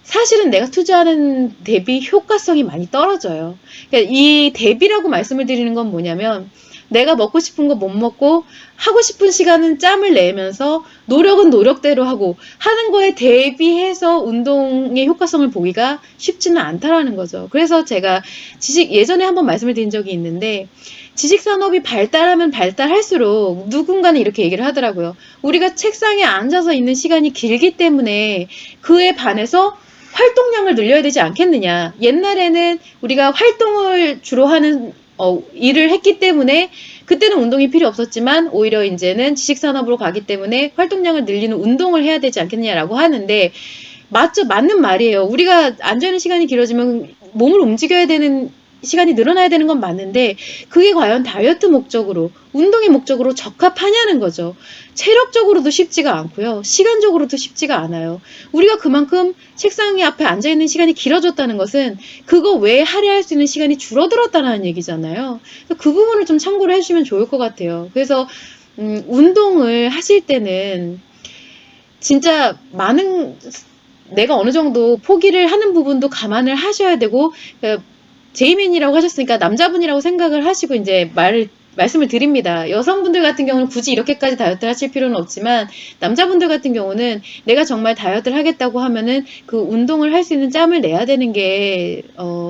사실은 내가 투자하는 대비 효과성이 많이 떨어져요. 그러니까 이 대비라고 말씀을 드리는 건 뭐냐면, 내가 먹고 싶은 거 못 먹고 하고 싶은 시간은 짬을 내면서 노력은 노력대로 하고 하는 거에 대비해서 운동의 효과성을 보기가 쉽지는 않다라는 거죠. 그래서 제가 예전에 한번 말씀을 드린 적이 있는데, 지식산업이 발달하면 발달할수록 누군가는 이렇게 얘기를 하더라고요. 우리가 책상에 앉아서 있는 시간이 길기 때문에 그에 반해서 활동량을 늘려야 되지 않겠느냐. 옛날에는 우리가 활동을 주로 하는 일을 했기 때문에 그때는 운동이 필요 없었지만 오히려 이제는 지식산업으로 가기 때문에 활동량을 늘리는 운동을 해야 되지 않겠느냐라고 하는데, 맞죠? 맞는 말이에요. 우리가 앉아있는 시간이 길어지면 몸을 움직여야 되는 시간이 늘어나야 되는 건 맞는데, 그게 과연 다이어트 목적으로, 운동의 목적으로 적합하냐는 거죠. 체력적으로도 쉽지가 않고요. 시간적으로도 쉽지가 않아요. 우리가 그만큼 책상 앞에 앉아있는 시간이 길어졌다는 것은 그거 외에 할애할 수 있는 시간이 줄어들었다는 얘기잖아요. 그 부분을 좀 참고를 해주시면 좋을 것 같아요. 그래서 운동을 하실 때는 진짜 많은 내가 어느 정도 포기를 하는 부분도 감안을 하셔야 되고 제이맨이라고 하셨으니까 남자분이라고 생각을 하시고 이제 말씀을 드립니다. 여성분들 같은 경우는 굳이 이렇게까지 다이어트를 하실 필요는 없지만 남자분들 같은 경우는 내가 정말 다이어트를 하겠다고 하면은 그 운동을 할 수 있는 짬을 내야 되는 게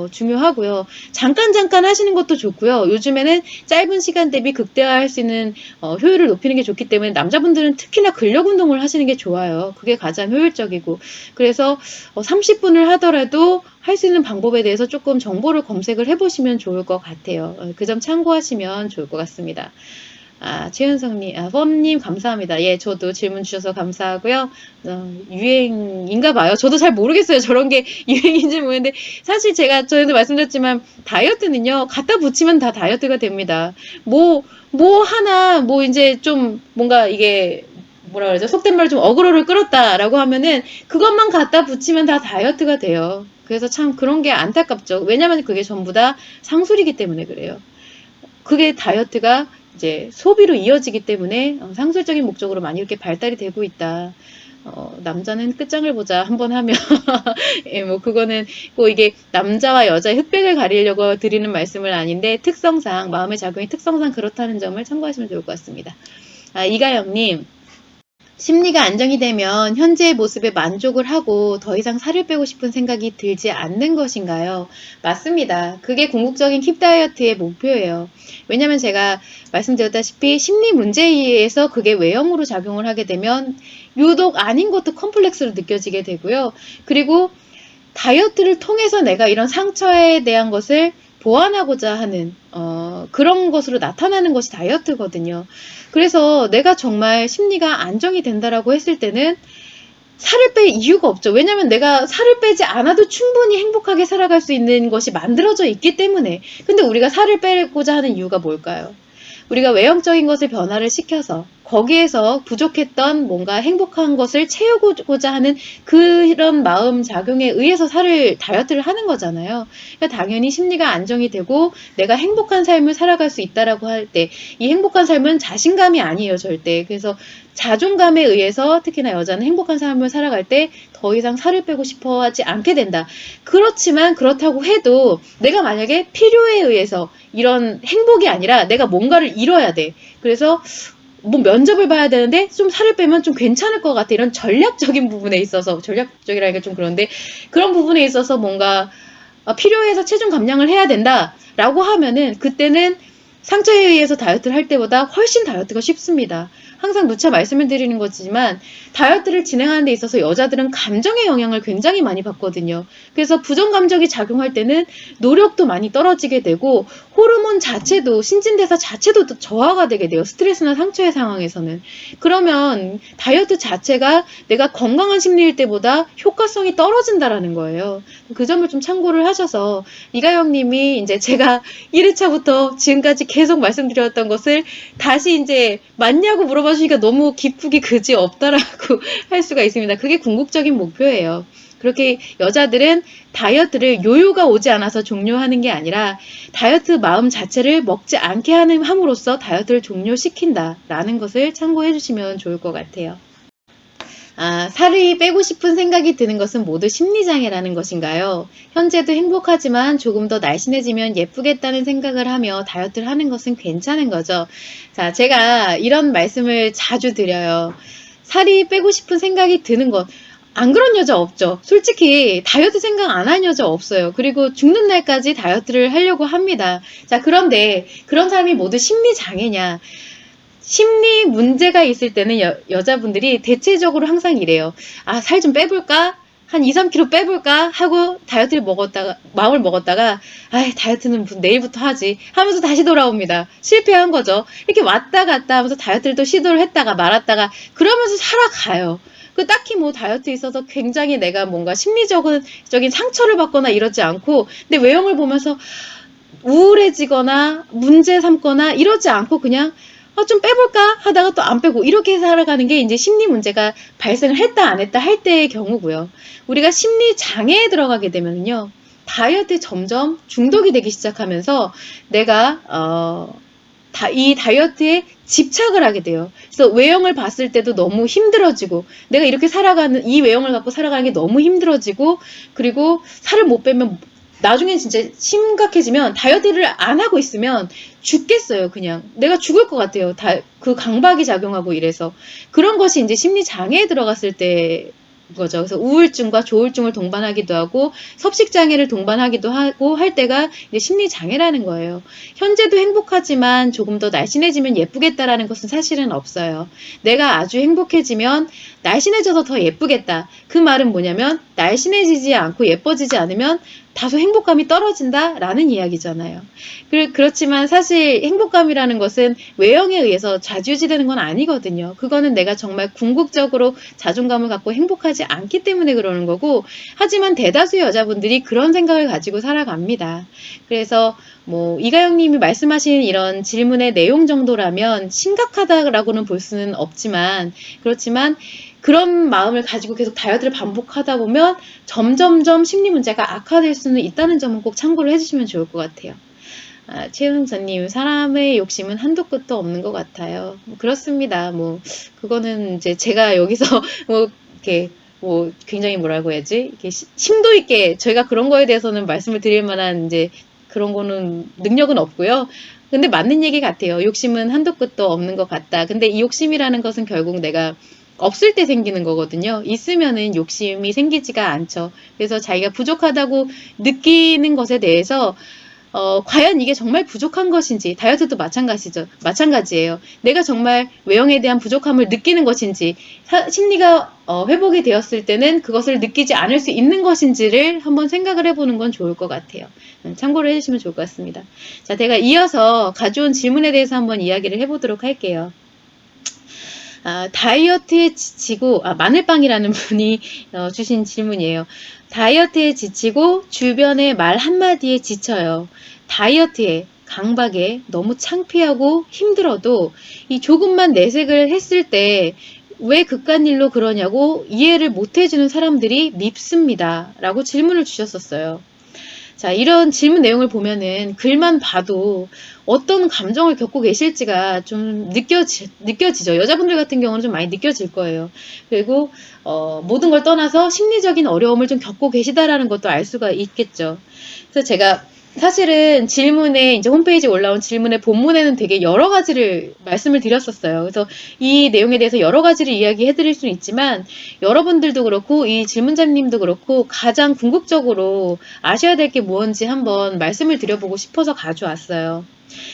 중요하고요. 잠깐 하시는 것도 좋고요. 요즘에는 짧은 시간 대비 극대화할 수 있는 효율을 높이는 게 좋기 때문에 남자분들은 특히나 근력 운동을 하시는 게 좋아요. 그게 가장 효율적이고 그래서 30분을 하더라도 할 수 있는 방법에 대해서 조금 정보를 검색을 해보시면 좋을 것 같아요. 그 점 참고하시면 좋을 것 같습니다. 최은성님, 펌님 감사합니다. 예, 저도 질문 주셔서 감사하고요. 유행인가 봐요. 저도 잘 모르겠어요. 저런 게 유행인지 모르겠는데 사실 제가 전에도 말씀드렸지만 다이어트는요. 갖다 붙이면 다 다이어트가 됩니다. 하나 이제 좀 뭔가 이게 뭐라 그러죠? 속된 말로 좀 어그로를 끌었다라고 하면은 그것만 갖다 붙이면 다 다이어트가 돼요. 그래서 참 그런 게 안타깝죠. 왜냐면 그게 전부 다 상술이기 때문에 그래요. 그게 다이어트가 이제 소비로 이어지기 때문에 상술적인 목적으로 많이 이렇게 발달이 되고 있다. 남자는 끝장을 보자 한번 하면 예, 뭐 그거는 꼭 이게 남자와 여자의 흑백을 가리려고 드리는 말씀은 아닌데 특성상 마음의 작용이 특성상 그렇다는 점을 참고하시면 좋을 것 같습니다. 이가영님 심리가 안정이 되면 현재의 모습에 만족을 하고 더 이상 살을 빼고 싶은 생각이 들지 않는 것인가요? 맞습니다. 그게 궁극적인 킵 다이어트의 목표예요. 왜냐면 제가 말씀드렸다시피 심리 문제에 의해서 그게 외형으로 작용을 하게 되면 유독 아닌 것도 컴플렉스로 느껴지게 되고요. 그리고 다이어트를 통해서 내가 이런 상처에 대한 것을 보완하고자 하는 그런 것으로 나타나는 것이 다이어트거든요. 그래서 내가 정말 심리가 안정이 된다라고 했을 때는 살을 뺄 이유가 없죠. 왜냐면 내가 살을 빼지 않아도 충분히 행복하게 살아갈 수 있는 것이 만들어져 있기 때문에. 근데 우리가 살을 빼고자 하는 이유가 뭘까요? 우리가 외형적인 것을 변화를 시켜서 거기에서 부족했던 뭔가 행복한 것을 채우고자 하는 그런 마음 작용에 의해서 다이어트를 하는 거잖아요. 그러니까 당연히 심리가 안정이 되고 내가 행복한 삶을 살아갈 수 있다라고 할 때 이 행복한 삶은 자신감이 아니에요, 절대. 그래서 자존감에 의해서 특히나 여자는 행복한 삶을 살아갈 때 더 이상 살을 빼고 싶어 하지 않게 된다. 그렇지만 그렇다고 해도 내가 만약에 필요에 의해서 이런 행복이 아니라 내가 뭔가를 이뤄야 돼. 그래서 뭐 면접을 봐야 되는데 좀 살을 빼면 좀 괜찮을 것 같아. 이런 전략적인 부분에 있어서 전략적이라니까 좀 그런데 그런 부분에 있어서 뭔가 필요해서 체중 감량을 해야 된다라고 하면은 그때는 상처에 의해서 다이어트를 할 때보다 훨씬 다이어트가 쉽습니다. 항상 누차 말씀을 드리는 거지만 다이어트를 진행하는 데 있어서 여자들은 감정의 영향을 굉장히 많이 받거든요. 그래서 부정감정이 작용할 때는 노력도 많이 떨어지게 되고 호르몬 자체도 신진대사 자체도 또 저하가 되게 돼요. 스트레스나 상처의 상황에서는. 그러면 다이어트 자체가 내가 건강한 심리일 때보다 효과성이 떨어진다라는 거예요. 그 점을 좀 참고를 하셔서 이가영님이 이제 제가 1회차부터 지금까지 계속 말씀드렸던 것을 다시 이제 맞냐고 물어봐 주시니까 너무 기쁘기 그지 없다라고 할 수가 있습니다. 그게 궁극적인 목표예요. 그렇게 여자들은 다이어트를 요요가 오지 않아서 종료하는 게 아니라 다이어트 마음 자체를 먹지 않게 함으로써 다이어트를 종료시킨다라는 것을 참고해 주시면 좋을 것 같아요. 살이 빼고 싶은 생각이 드는 것은 모두 심리장애라는 것인가요? 현재도 행복하지만 조금 더 날씬해지면 예쁘겠다는 생각을 하며 다이어트를 하는 것은 괜찮은 거죠. 자, 제가 이런 말씀을 자주 드려요. 살이 빼고 싶은 생각이 드는 것. 안 그런 여자 없죠. 솔직히 다이어트 생각 안 하는 여자 없어요. 그리고 죽는 날까지 다이어트를 하려고 합니다. 자, 그런데 그런 사람이 모두 심리장애냐? 심리 문제가 있을 때는 여자분들이 대체적으로 항상 이래요. 살 좀 빼볼까? 한 2, 3kg 빼볼까? 하고 마음을 먹었다가, 다이어트는 내일부터 하지. 하면서 다시 돌아옵니다. 실패한 거죠. 이렇게 왔다 갔다 하면서 다이어트를 또 시도를 했다가 말았다가, 그러면서 살아가요. 딱히 뭐 다이어트에 있어서 굉장히 내가 뭔가 심리적인 상처를 받거나 이러지 않고, 근데 외형을 보면서 우울해지거나 문제 삼거나 이러지 않고 그냥 좀 빼볼까 하다가 또 안 빼고 이렇게 살아가는 게 이제 심리 문제가 발생을 했다 안 했다 할 때의 경우고요. 우리가 심리 장애에 들어가게 되면요. 다이어트에 점점 중독이 되기 시작하면서 내가 이 다이어트에 집착을 하게 돼요. 그래서 외형을 봤을 때도 너무 힘들어지고, 내가 이렇게 살아가는, 이 외형을 갖고 살아가는 게 너무 힘들어지고, 그리고 살을 못 빼면, 나중에 진짜 심각해지면, 다이어트를 안 하고 있으면 죽겠어요, 그냥. 내가 죽을 것 같아요. 그 강박이 작용하고 이래서. 그런 것이 이제 심리 장애에 들어갔을 때, 거죠. 그래서 우울증과 조울증을 동반하기도 하고 섭식장애를 동반하기도 하고 할 때가 이제 심리장애라는 거예요. 현재도 행복하지만 조금 더 날씬해지면 예쁘겠다라는 것은 사실은 없어요. 내가 아주 행복해지면 날씬해져서 더 예쁘겠다. 그 말은 뭐냐면 날씬해지지 않고 예뻐지지 않으면 다소 행복감이 떨어진다라는 이야기잖아요. 그렇지만 사실 행복감이라는 것은 외형에 의해서 좌지우지되는 건 아니거든요. 그거는 내가 정말 궁극적으로 자존감을 갖고 행복하지 않기 때문에 그러는 거고, 하지만 대다수의 여자분들이 그런 생각을 가지고 살아갑니다. 그래서 뭐 이가영님이 말씀하신 이런 질문의 내용 정도라면 심각하다라고는 볼 수는 없지만, 그렇지만 그런 마음을 가지고 계속 다이어트를 반복하다 보면 점점점 심리 문제가 악화될 수는 있다는 점은 꼭 참고를 해주시면 좋을 것 같아요. 최은서님, 사람의 욕심은 한도 끝도 없는 것 같아요. 그렇습니다. 뭐 그거는 이제 제가 여기서 뭐 이렇게 뭐 굉장히 뭐라고 해야지, 이렇게 심도 있게 저희가 그런 거에 대해서는 말씀을 드릴 만한 이제 그런 거는 능력은 없고요. 근데 맞는 얘기 같아요. 욕심은 한도 끝도 없는 것 같다. 근데 이 욕심이라는 것은 결국 내가 없을 때 생기는 거거든요. 있으면은 욕심이 생기지가 않죠. 그래서 자기가 부족하다고 느끼는 것에 대해서 과연 이게 정말 부족한 것인지, 다이어트도 마찬가지예요. 내가 정말 외형에 대한 부족함을 느끼는 것인지, 심리가 회복이 되었을 때는 그것을 느끼지 않을 수 있는 것인지를 한번 생각을 해보는 건 좋을 것 같아요. 참고를 해주시면 좋을 것 같습니다. 자, 제가 이어서 가져온 질문에 대해서 한번 이야기를 해보도록 할게요. 다이어트에 지치고, 마늘빵이라는 분이 주신 질문이에요. 다이어트에 지치고 주변의 말 한마디에 지쳐요. 다이어트에, 강박에 너무 창피하고 힘들어도 이 조금만 내색을 했을 때 왜 그깟 일로 그러냐고 이해를 못 해주는 사람들이 밉습니다. 라고 질문을 주셨었어요. 자, 이런 질문 내용을 보면은 글만 봐도 어떤 감정을 겪고 계실지가 좀 느껴지죠. 여자분들 같은 경우는 좀 많이 느껴질 거예요. 그리고 모든 걸 떠나서 심리적인 어려움을 좀 겪고 계시다라는 것도 알 수가 있겠죠. 그래서 제가 사실은 질문에 이제 홈페이지에 올라온 질문의 본문에는 되게 여러 가지를 말씀을 드렸었어요. 그래서 이 내용에 대해서 여러 가지를 이야기해 드릴 수는 있지만 여러분들도 그렇고 이 질문자님도 그렇고 가장 궁극적으로 아셔야 될 게 무엇인지 한번 말씀을 드려보고 싶어서 가져왔어요.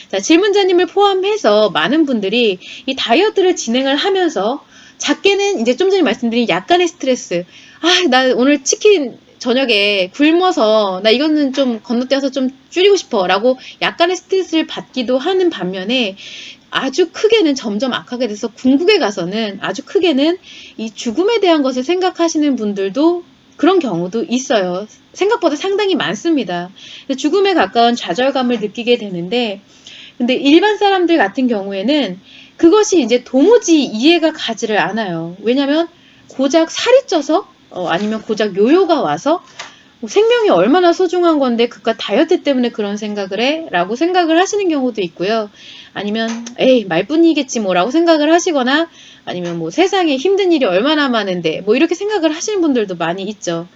자, 질문자님을 포함해서 많은 분들이 이 다이어트를 진행을 하면서 작게는 이제 좀 전에 말씀드린 약간의 스트레스, 나 오늘 치킨 저녁에 굶어서 나 이거는 좀 건너뛰어서 좀 줄이고 싶어 라고 약간의 스트레스를 받기도 하는 반면에 아주 크게는 점점 악하게 돼서 궁극에 가서는 아주 크게는 이 죽음에 대한 것을 생각하시는 분들도 그런 경우도 있어요. 생각보다 상당히 많습니다. 죽음에 가까운 좌절감을 느끼게 되는데, 근데 일반 사람들 같은 경우에는 그것이 이제 도무지 이해가 가지를 않아요. 왜냐면 고작 살이 쪄서 아니면 고작 요요가 와서 생명이 얼마나 소중한 건데 그깟 다이어트 때문에 그런 생각을 해? 라고 생각을 하시는 경우도 있고요. 아니면 에이 말뿐이겠지 뭐 라고 생각을 하시거나 아니면 뭐 세상에 힘든 일이 얼마나 많은데 뭐 이렇게 생각을 하시는 분들도 많이 있죠.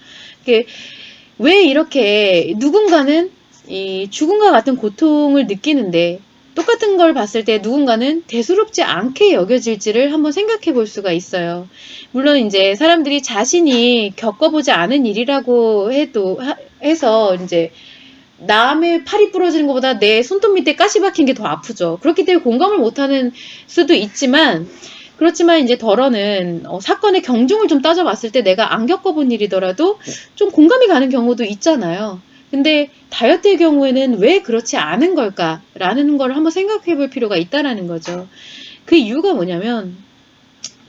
왜 이렇게 누군가는 이 죽음과 같은 고통을 느끼는데 똑같은 걸 봤을 때 누군가는 대수롭지 않게 여겨질지를 한번 생각해 볼 수가 있어요. 물론 이제 사람들이 자신이 겪어보지 않은 일이라고 해서 이제 남의 팔이 부러지는 것보다 내 손톱 밑에 가시 박힌 게 더 아프죠. 그렇기 때문에 공감을 못하는 수도 있지만, 그렇지만 이제 덜어는 사건의 경중을 좀 따져봤을 때 내가 안 겪어본 일이더라도 좀 공감이 가는 경우도 있잖아요. 근데 다이어트의 경우에는 왜 그렇지 않은 걸까라는 걸 한번 생각해 볼 필요가 있다라는 거죠. 그 이유가 뭐냐면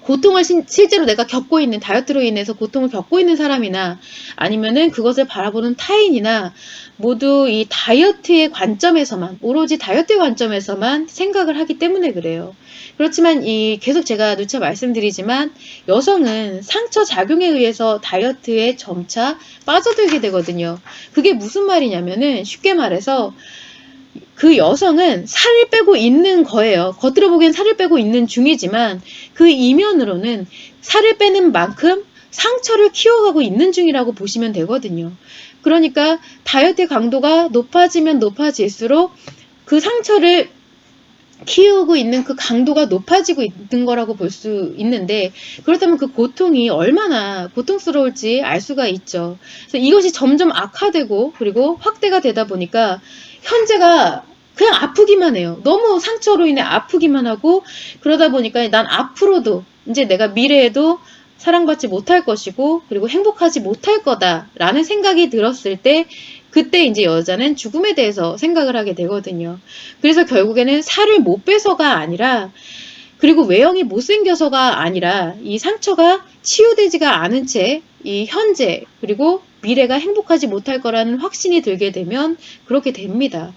고통을 실제로 내가 겪고 있는 다이어트로 인해서 고통을 겪고 있는 사람이나 아니면은 그것을 바라보는 타인이나 모두 이 다이어트의 관점에서만 오로지 다이어트의 관점에서만 생각을 하기 때문에 그래요. 그렇지만 계속 제가 누차 말씀드리지만 여성은 상처 작용에 의해서 다이어트에 점차 빠져들게 되거든요. 그게 무슨 말이냐면은 쉽게 말해서 그 여성은 살을 빼고 있는 거예요. 겉으로 보기엔 살을 빼고 있는 중이지만 그 이면으로는 살을 빼는 만큼 상처를 키워가고 있는 중이라고 보시면 되거든요. 그러니까 다이어트의 강도가 높아지면 높아질수록 그 상처를 키우고 있는 그 강도가 높아지고 있는 거라고 볼 수 있는데, 그렇다면 그 고통이 얼마나 고통스러울지 알 수가 있죠. 그래서 이것이 점점 악화되고 그리고 확대가 되다 보니까 현재가 그냥 아프기만 해요. 너무 상처로 인해 아프기만 하고, 그러다 보니까 난 앞으로도 이제 내가 미래에도 사랑받지 못할 것이고 그리고 행복하지 못할 거다라는 생각이 들었을 때, 그때 이제 여자는 죽음에 대해서 생각을 하게 되거든요. 그래서 결국에는 살을 못 빼서가 아니라, 그리고 외형이 못생겨서가 아니라 이 상처가 치유되지가 않은 채 이 현재 그리고 미래가 행복하지 못할 거라는 확신이 들게 되면 그렇게 됩니다.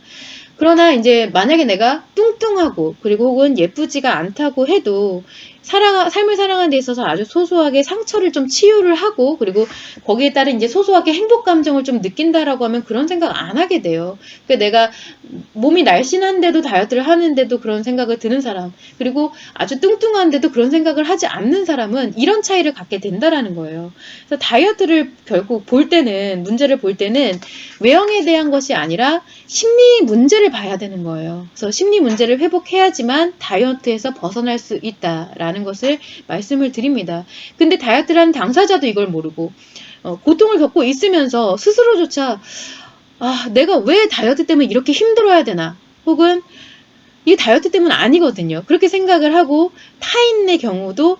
그러나 이제 만약에 내가 뚱뚱하고 그리고 혹은 예쁘지가 않다고 해도 삶을 살아가는 데 있어서 아주 소소하게 상처를 좀 치유를 하고 그리고 거기에 따른 이제 소소하게 행복 감정을 좀 느낀다라고 하면 그런 생각 안 하게 돼요. 그러니까 내가 몸이 날씬한데도 다이어트를 하는데도 그런 생각을 드는 사람, 그리고 아주 뚱뚱한데도 그런 생각을 하지 않는 사람은 이런 차이를 갖게 된다라는 거예요. 그래서 다이어트를 결국 볼 때는, 문제를 볼 때는 외형에 대한 것이 아니라 심리 문제를 봐야 되는 거예요. 그래서 심리 문제를 회복해야지만 다이어트에서 벗어날 수 있다라는 것을 말씀을 드립니다. 근데 다이어트를 하는 당사자도 이걸 모르고 고통을 겪고 있으면서 스스로조차 내가 왜 다이어트 때문에 이렇게 힘들어야 되나, 혹은 이게 다이어트 때문 아니거든요. 그렇게 생각을 하고 타인의 경우도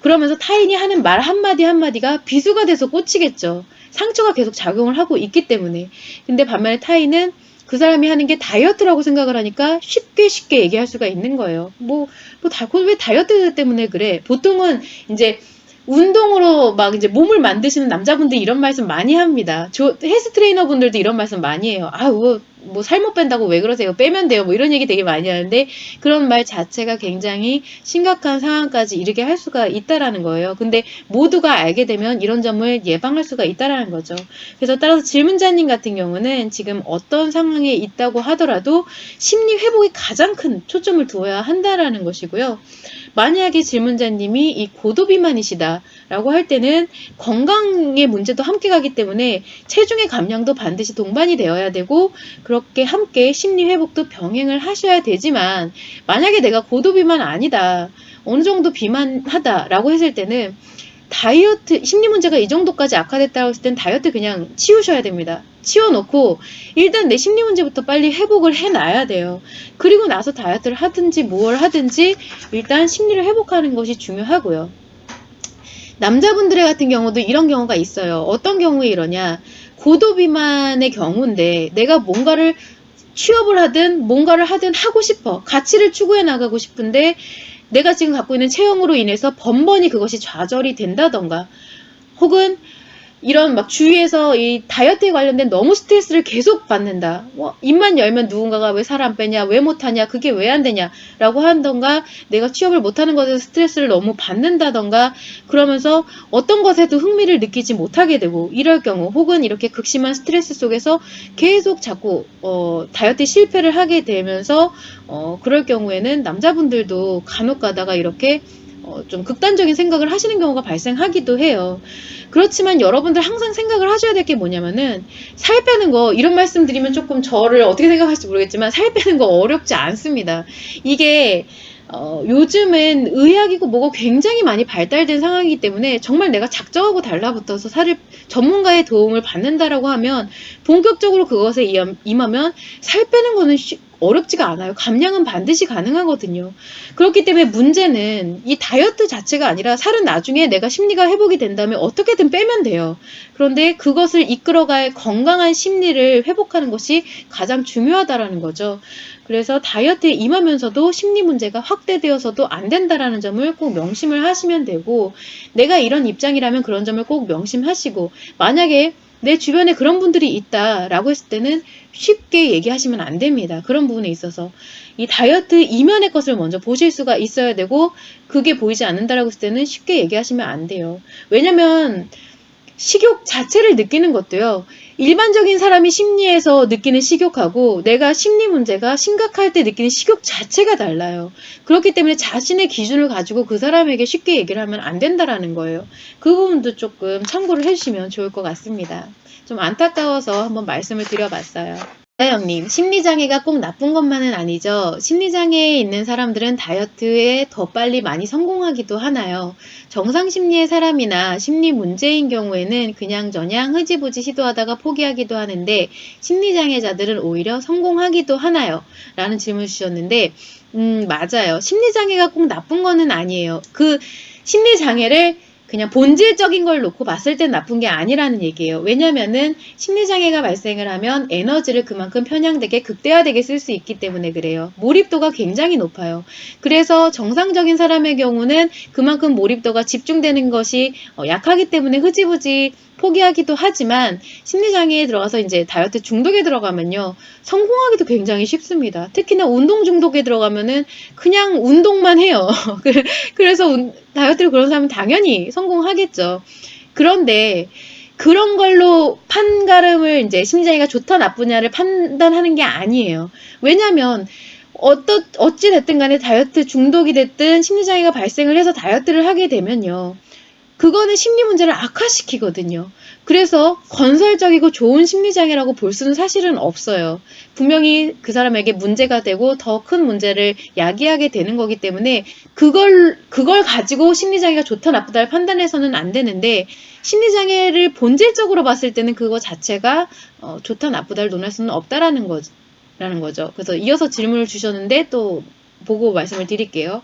그러면서 타인이 하는 말 한마디 한마디가 비수가 돼서 꽂히겠죠. 상처가 계속 작용을 하고 있기 때문에. 근데 반면에 타인은 그 사람이 하는 게 다이어트라고 생각을 하니까 쉽게 얘기할 수가 있는 거예요. 왜 다이어트 때문에 그래? 보통은 이제 운동으로 막 이제 몸을 만드시는 남자분들이 이런 말씀 많이 합니다. 헬스 트레이너 분들도 이런 말씀 많이 해요. 살 못 뺀다고 왜 그러세요? 빼면 돼요. 뭐 이런 얘기 되게 많이 하는데, 그런 말 자체가 굉장히 심각한 상황까지 이르게 할 수가 있다라는 거예요. 근데 모두가 알게 되면 이런 점을 예방할 수가 있다라는 거죠. 그래서 따라서 질문자님 같은 경우는 지금 어떤 상황에 있다고 하더라도 심리 회복에 가장 큰 초점을 두어야 한다라는 것이고요. 만약에 질문자님이 이 고도비만이시다라고 할 때는 건강의 문제도 함께 가기 때문에 체중의 감량도 반드시 동반이 되어야 되고, 그렇게 함께 심리 회복도 병행을 하셔야 되지만, 만약에 내가 고도비만 아니다, 어느 정도 비만하다라고 했을 때는 다이어트 심리 문제가 이 정도까지 악화됐다고 했을 땐 다이어트 그냥 치우셔야 됩니다. 치워놓고 일단 내 심리 문제부터 빨리 회복을 해놔야 돼요. 그리고 나서 다이어트를 하든지 뭘 하든지 일단 심리를 회복하는 것이 중요하고요. 남자분들의 같은 경우도 이런 경우가 있어요. 어떤 경우에 이러냐, 고도비만의 경우인데 내가 뭔가를 취업을 하든 뭔가를 하든 하고 싶어, 가치를 추구해 나가고 싶은데 내가 지금 갖고 있는 체형으로 인해서 번번이 그것이 좌절이 된다던가, 혹은 이런 막 주위에서 이 다이어트에 관련된 너무 스트레스를 계속 받는다. 입만 열면 누군가가 왜 살 안 빼냐, 왜 못하냐, 그게 왜 안 되냐 라고 한던가, 내가 취업을 못하는 것에서 스트레스를 너무 받는다던가, 그러면서 어떤 것에도 흥미를 느끼지 못하게 되고 이럴 경우, 혹은 이렇게 극심한 스트레스 속에서 계속 자꾸 다이어트 실패를 하게 되면서 그럴 경우에는 남자분들도 간혹 가다가 이렇게 좀 극단적인 생각을 하시는 경우가 발생하기도 해요. 그렇지만 여러분들 항상 생각을 하셔야 될 게 뭐냐면은, 살 빼는 거, 이런 말씀 드리면 조금 저를 어떻게 생각할지 모르겠지만 살 빼는 거 어렵지 않습니다. 이게 요즘은 의학이고 뭐고 굉장히 많이 발달된 상황이기 때문에 정말 내가 작정하고 달라붙어서 전문가의 도움을 받는다라고 하면, 본격적으로 그것에 임하면 살 빼는 거는 어렵지가 않아요. 감량은 반드시 가능하거든요. 그렇기 때문에 문제는 이 다이어트 자체가 아니라, 살은 나중에 내가 심리가 회복이 된 다음에 어떻게든 빼면 돼요. 그런데 그것을 이끌어갈 건강한 심리를 회복하는 것이 가장 중요하다라는 거죠. 그래서 다이어트에 임하면서도 심리 문제가 확대되어서도 안 된다라는 점을 꼭 명심을 하시면 되고, 내가 이런 입장이라면 그런 점을 꼭 명심하시고, 만약에 내 주변에 그런 분들이 있다라고 했을 때는 쉽게 얘기하시면 안 됩니다. 그런 부분에 있어서 이 다이어트 이면의 것을 먼저 보실 수가 있어야 되고, 그게 보이지 않는다라고 했을 때는 쉽게 얘기하시면 안 돼요. 왜냐면 식욕 자체를 느끼는 것도요. 일반적인 사람이 심리에서 느끼는 식욕하고 내가 심리 문제가 심각할 때 느끼는 식욕 자체가 달라요. 그렇기 때문에 자신의 기준을 가지고 그 사람에게 쉽게 얘기를 하면 안 된다라는 거예요. 그 부분도 조금 참고를 해주시면 좋을 것 같습니다. 좀 안타까워서 한번 말씀을 드려봤어요. 이다영님, 심리장애가 꼭 나쁜 것만은 아니죠. 심리장애에 있는 사람들은 다이어트에 더 빨리 많이 성공하기도 하나요? 정상 심리의 사람이나 심리 문제인 경우에는 그냥저냥 흐지부지 시도하다가 포기하기도 하는데 심리장애자들은 오히려 성공하기도 하나요? 라는 질문 주셨는데 맞아요. 심리장애가 꼭 나쁜 거는 아니에요. 그 심리장애를 그냥 본질적인 걸 놓고 봤을 땐 나쁜 게 아니라는 얘기예요. 왜냐면은 심리장애가 발생을 하면 에너지를 그만큼 편향되게 극대화되게 쓸 수 있기 때문에 그래요. 몰입도가 굉장히 높아요. 그래서 정상적인 사람의 경우는 그만큼 몰입도가 집중되는 것이 약하기 때문에 흐지부지 포기하기도 하지만 심리장애에 들어가서 이제 다이어트 중독에 들어가면요. 성공하기도 굉장히 쉽습니다. 특히나 운동 중독에 들어가면은 그냥 운동만 해요. 그래서 다이어트를 그런 사람은 당연히 성공하겠죠. 그런데 그런 걸로 판가름을 이제 심리장애가 좋다 나쁘냐를 판단하는 게 아니에요. 왜냐면 어찌 됐든 간에 다이어트 중독이 됐든 심리장애가 발생을 해서 다이어트를 하게 되면요. 그거는 심리 문제를 악화시키거든요. 그래서 건설적이고 좋은 심리장애라고 볼 수는 사실은 없어요. 분명히 그 사람에게 문제가 되고 더 큰 문제를 야기하게 되는 거기 때문에 그걸 가지고 심리장애가 좋다 나쁘다를 판단해서는 안 되는데 심리장애를 본질적으로 봤을 때는 그거 자체가 좋다 나쁘다를 논할 수는 없다라는 거죠. 그래서 이어서 질문을 주셨는데 또 보고 말씀을 드릴게요.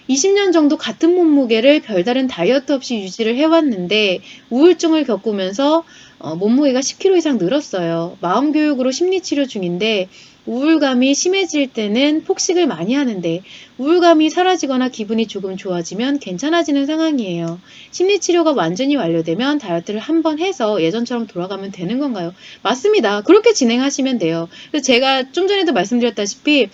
20년 정도 같은 몸무게를 별다른 다이어트 없이 유지를 해왔는데 우울증을 겪으면서 몸무게가 10kg 이상 늘었어요. 마음교육으로 심리치료 중인데 우울감이 심해질 때는 폭식을 많이 하는데 우울감이 사라지거나 기분이 조금 좋아지면 괜찮아지는 상황이에요. 심리치료가 완전히 완료되면 다이어트를 한번 해서 예전처럼 돌아가면 되는 건가요? 맞습니다. 그렇게 진행하시면 돼요. 그래서 제가 좀 전에도 말씀드렸다시피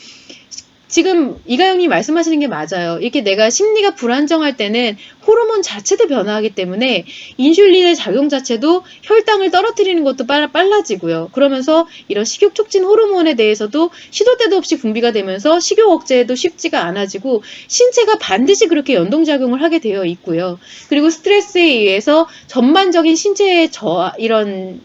지금 이가영님 말씀하시는 게 맞아요. 이렇게 내가 심리가 불안정할 때는 호르몬 자체도 변화하기 때문에 인슐린의 작용 자체도 혈당을 떨어뜨리는 것도 빨라지고요. 그러면서 이런 식욕 촉진 호르몬에 대해서도 시도 때도 없이 분비가 되면서 식욕 억제도 쉽지가 않아지고 신체가 반드시 그렇게 연동작용을 하게 되어 있고요. 그리고 스트레스에 의해서 전반적인 신체의 이런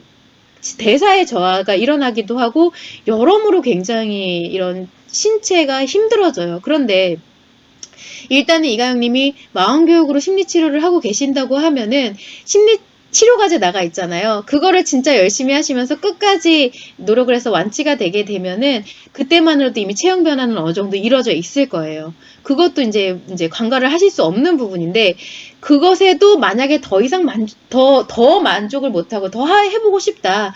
대사의 저하가 일어나기도 하고 여러모로 굉장히 이런 신체가 힘들어져요. 그런데 일단은 이가영님이 마음교육으로 심리치료를 하고 계신다고 하면은 치료과제 나가 있잖아요. 그거를 진짜 열심히 하시면서 끝까지 노력을 해서 완치가 되게 되면은 그때만으로도 이미 체형 변화는 어느 정도 이루어져 있을 거예요. 그것도 이제 간과를 하실 수 없는 부분인데 그것에도 만약에 더 이상 더 만족을 못하고 더 해보고 싶다.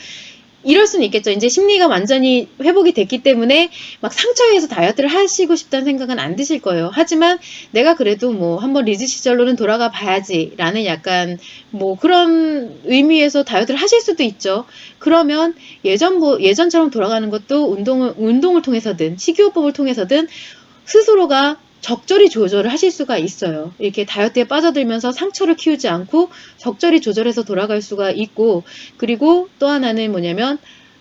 이럴 수는 있겠죠. 이제 심리가 완전히 회복이 됐기 때문에 막 상처에 의해서 다이어트를 하시고 싶다는 생각은 안 드실 거예요. 하지만 내가 그래도 뭐 한번 리즈 시절로는 돌아가 봐야지 라는 약간 뭐 그런 의미에서 다이어트를 하실 수도 있죠. 그러면 예전처럼 돌아가는 것도 운동을 통해서든 식이요법을 통해서든 스스로가 적절히 조절을 하실 수가 있어요. 이렇게 다이어트에 빠져들면서 상처를 키우지 않고 적절히 조절해서 돌아갈 수가 있고, 그리고 또 하나는 뭐냐면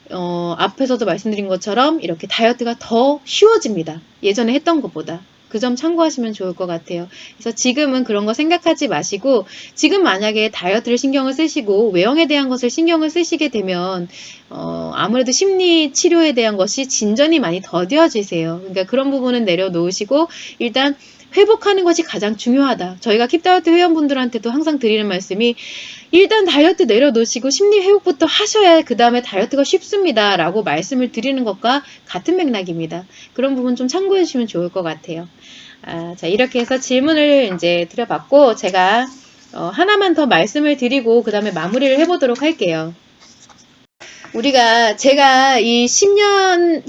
앞에서도 말씀드린 것처럼 이렇게 다이어트가 더 쉬워집니다. 예전에 했던 것보다. 그 점 참고하시면 좋을 것 같아요. 그래서 지금은 그런 거 생각하지 마시고 지금 만약에 다이어트를 신경을 쓰시고 외형에 대한 것을 신경을 쓰시게 되면 아무래도 심리 치료에 대한 것이 진전이 많이 더뎌지세요. 그러니까 그런 부분은 내려놓으시고 일단 회복하는 것이 가장 중요하다. 저희가 킵다이어트 회원분들한테도 항상 드리는 말씀이 일단 다이어트 내려놓으시고 심리 회복부터 하셔야 그 다음에 다이어트가 쉽습니다. 라고 말씀을 드리는 것과 같은 맥락입니다. 그런 부분 좀 참고해 주시면 좋을 것 같아요. 자, 이렇게 해서 질문을 이제 드려봤고, 제가 하나만 더 말씀을 드리고, 그 다음에 마무리를 해보도록 할게요. 제가 이 10수년이죠.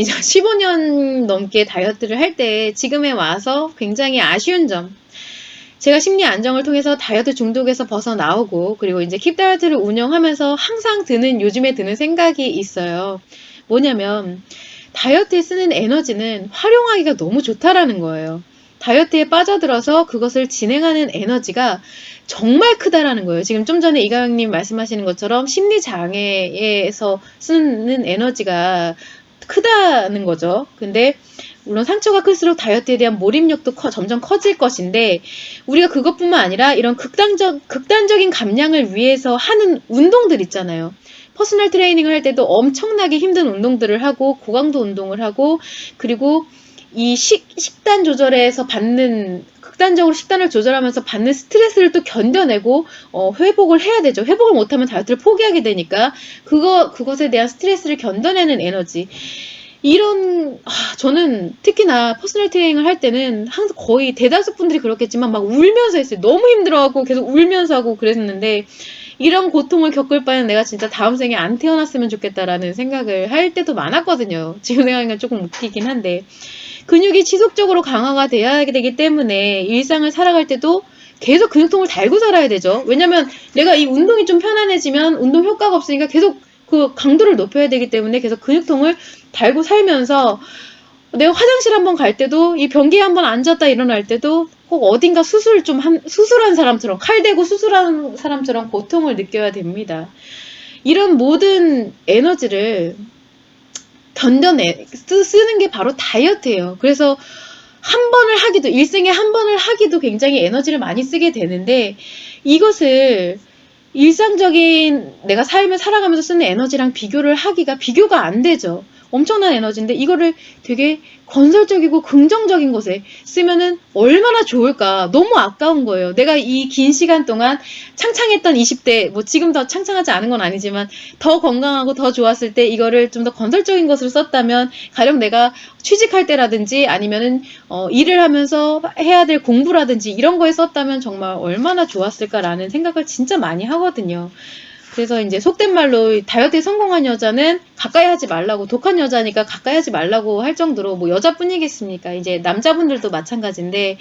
15년 넘게 다이어트를 할 때 지금에 와서 굉장히 아쉬운 점. 제가 심리 안정을 통해서 다이어트 중독에서 벗어나오고, 그리고 이제 킵 다이어트를 운영하면서 항상 요즘에 드는 생각이 있어요. 뭐냐면, 다이어트에 쓰는 에너지는 활용하기가 너무 좋다라는 거예요. 다이어트에 빠져들어서 그것을 진행하는 에너지가 정말 크다라는 거예요. 지금 좀 전에 이가영님 말씀하시는 것처럼 심리 장애에서 쓰는 에너지가 크다는 거죠. 근데 물론 상처가 클수록 다이어트에 대한 몰입력도 점점 커질 것인데 우리가 그것뿐만 아니라 이런 극단적인 감량을 위해서 하는 운동들 있잖아요. 퍼스널 트레이닝을 할 때도 엄청나게 힘든 운동들을 하고 고강도 운동을 하고 그리고 이 식단 조절에서 받는 극단적으로 식단을 조절하면서 받는 스트레스를 또 견뎌내고 회복을 해야 되죠. 회복을 못하면 다이어트를 포기하게 되니까 그것에 대한 스트레스를 견뎌내는 에너지 저는 특히나 퍼스널 트레이닝을 할 때는 항상 거의 대다수 분들이 그렇겠지만 막 울면서 했어요. 너무 힘들어하고 계속 울면서 하고 그랬는데 이런 고통을 겪을 바에는 내가 진짜 다음 생에 안 태어났으면 좋겠다라는 생각을 할 때도 많았거든요. 지금 생각하면 조금 웃기긴 한데 근육이 지속적으로 강화가 돼야 되기 때문에 일상을 살아갈 때도 계속 근육통을 달고 살아야 되죠. 왜냐면 내가 이 운동이 좀 편안해지면 운동 효과가 없으니까 계속 그 강도를 높여야 되기 때문에 계속 근육통을 달고 살면서 내가 화장실 한번 갈 때도 이 변기에 한번 앉았다 일어날 때도 꼭 어딘가 수술한 사람처럼 칼 대고 수술한 사람처럼 고통을 느껴야 됩니다. 이런 모든 에너지를 쓰는 게 바로 다이어트예요. 그래서 일생에 한 번을 하기도 굉장히 에너지를 많이 쓰게 되는데 이것을 일상적인 내가 삶을 살아가면서 쓰는 에너지랑 비교가 안 되죠. 엄청난 에너지인데 이거를 되게 건설적이고 긍정적인 것에 쓰면은 얼마나 좋을까. 너무 아까운 거예요. 내가 이 긴 시간 동안 창창했던 20대, 뭐 지금 더 창창하지 않은 건 아니지만 더 건강하고 더 좋았을 때 이거를 좀 더 건설적인 것으로 썼다면 가령 내가 취직할 때라든지 아니면은 일을 하면서 해야 될 공부라든지 이런 거에 썼다면 정말 얼마나 좋았을까라는 생각을 진짜 많이 하거든요. 그래서 이제 속된 말로 다이어트에 성공한 여자는 가까이 하지 말라고, 독한 여자니까 가까이 하지 말라고 할 정도로 뭐 여자뿐이겠습니까? 이제 남자분들도 마찬가지인데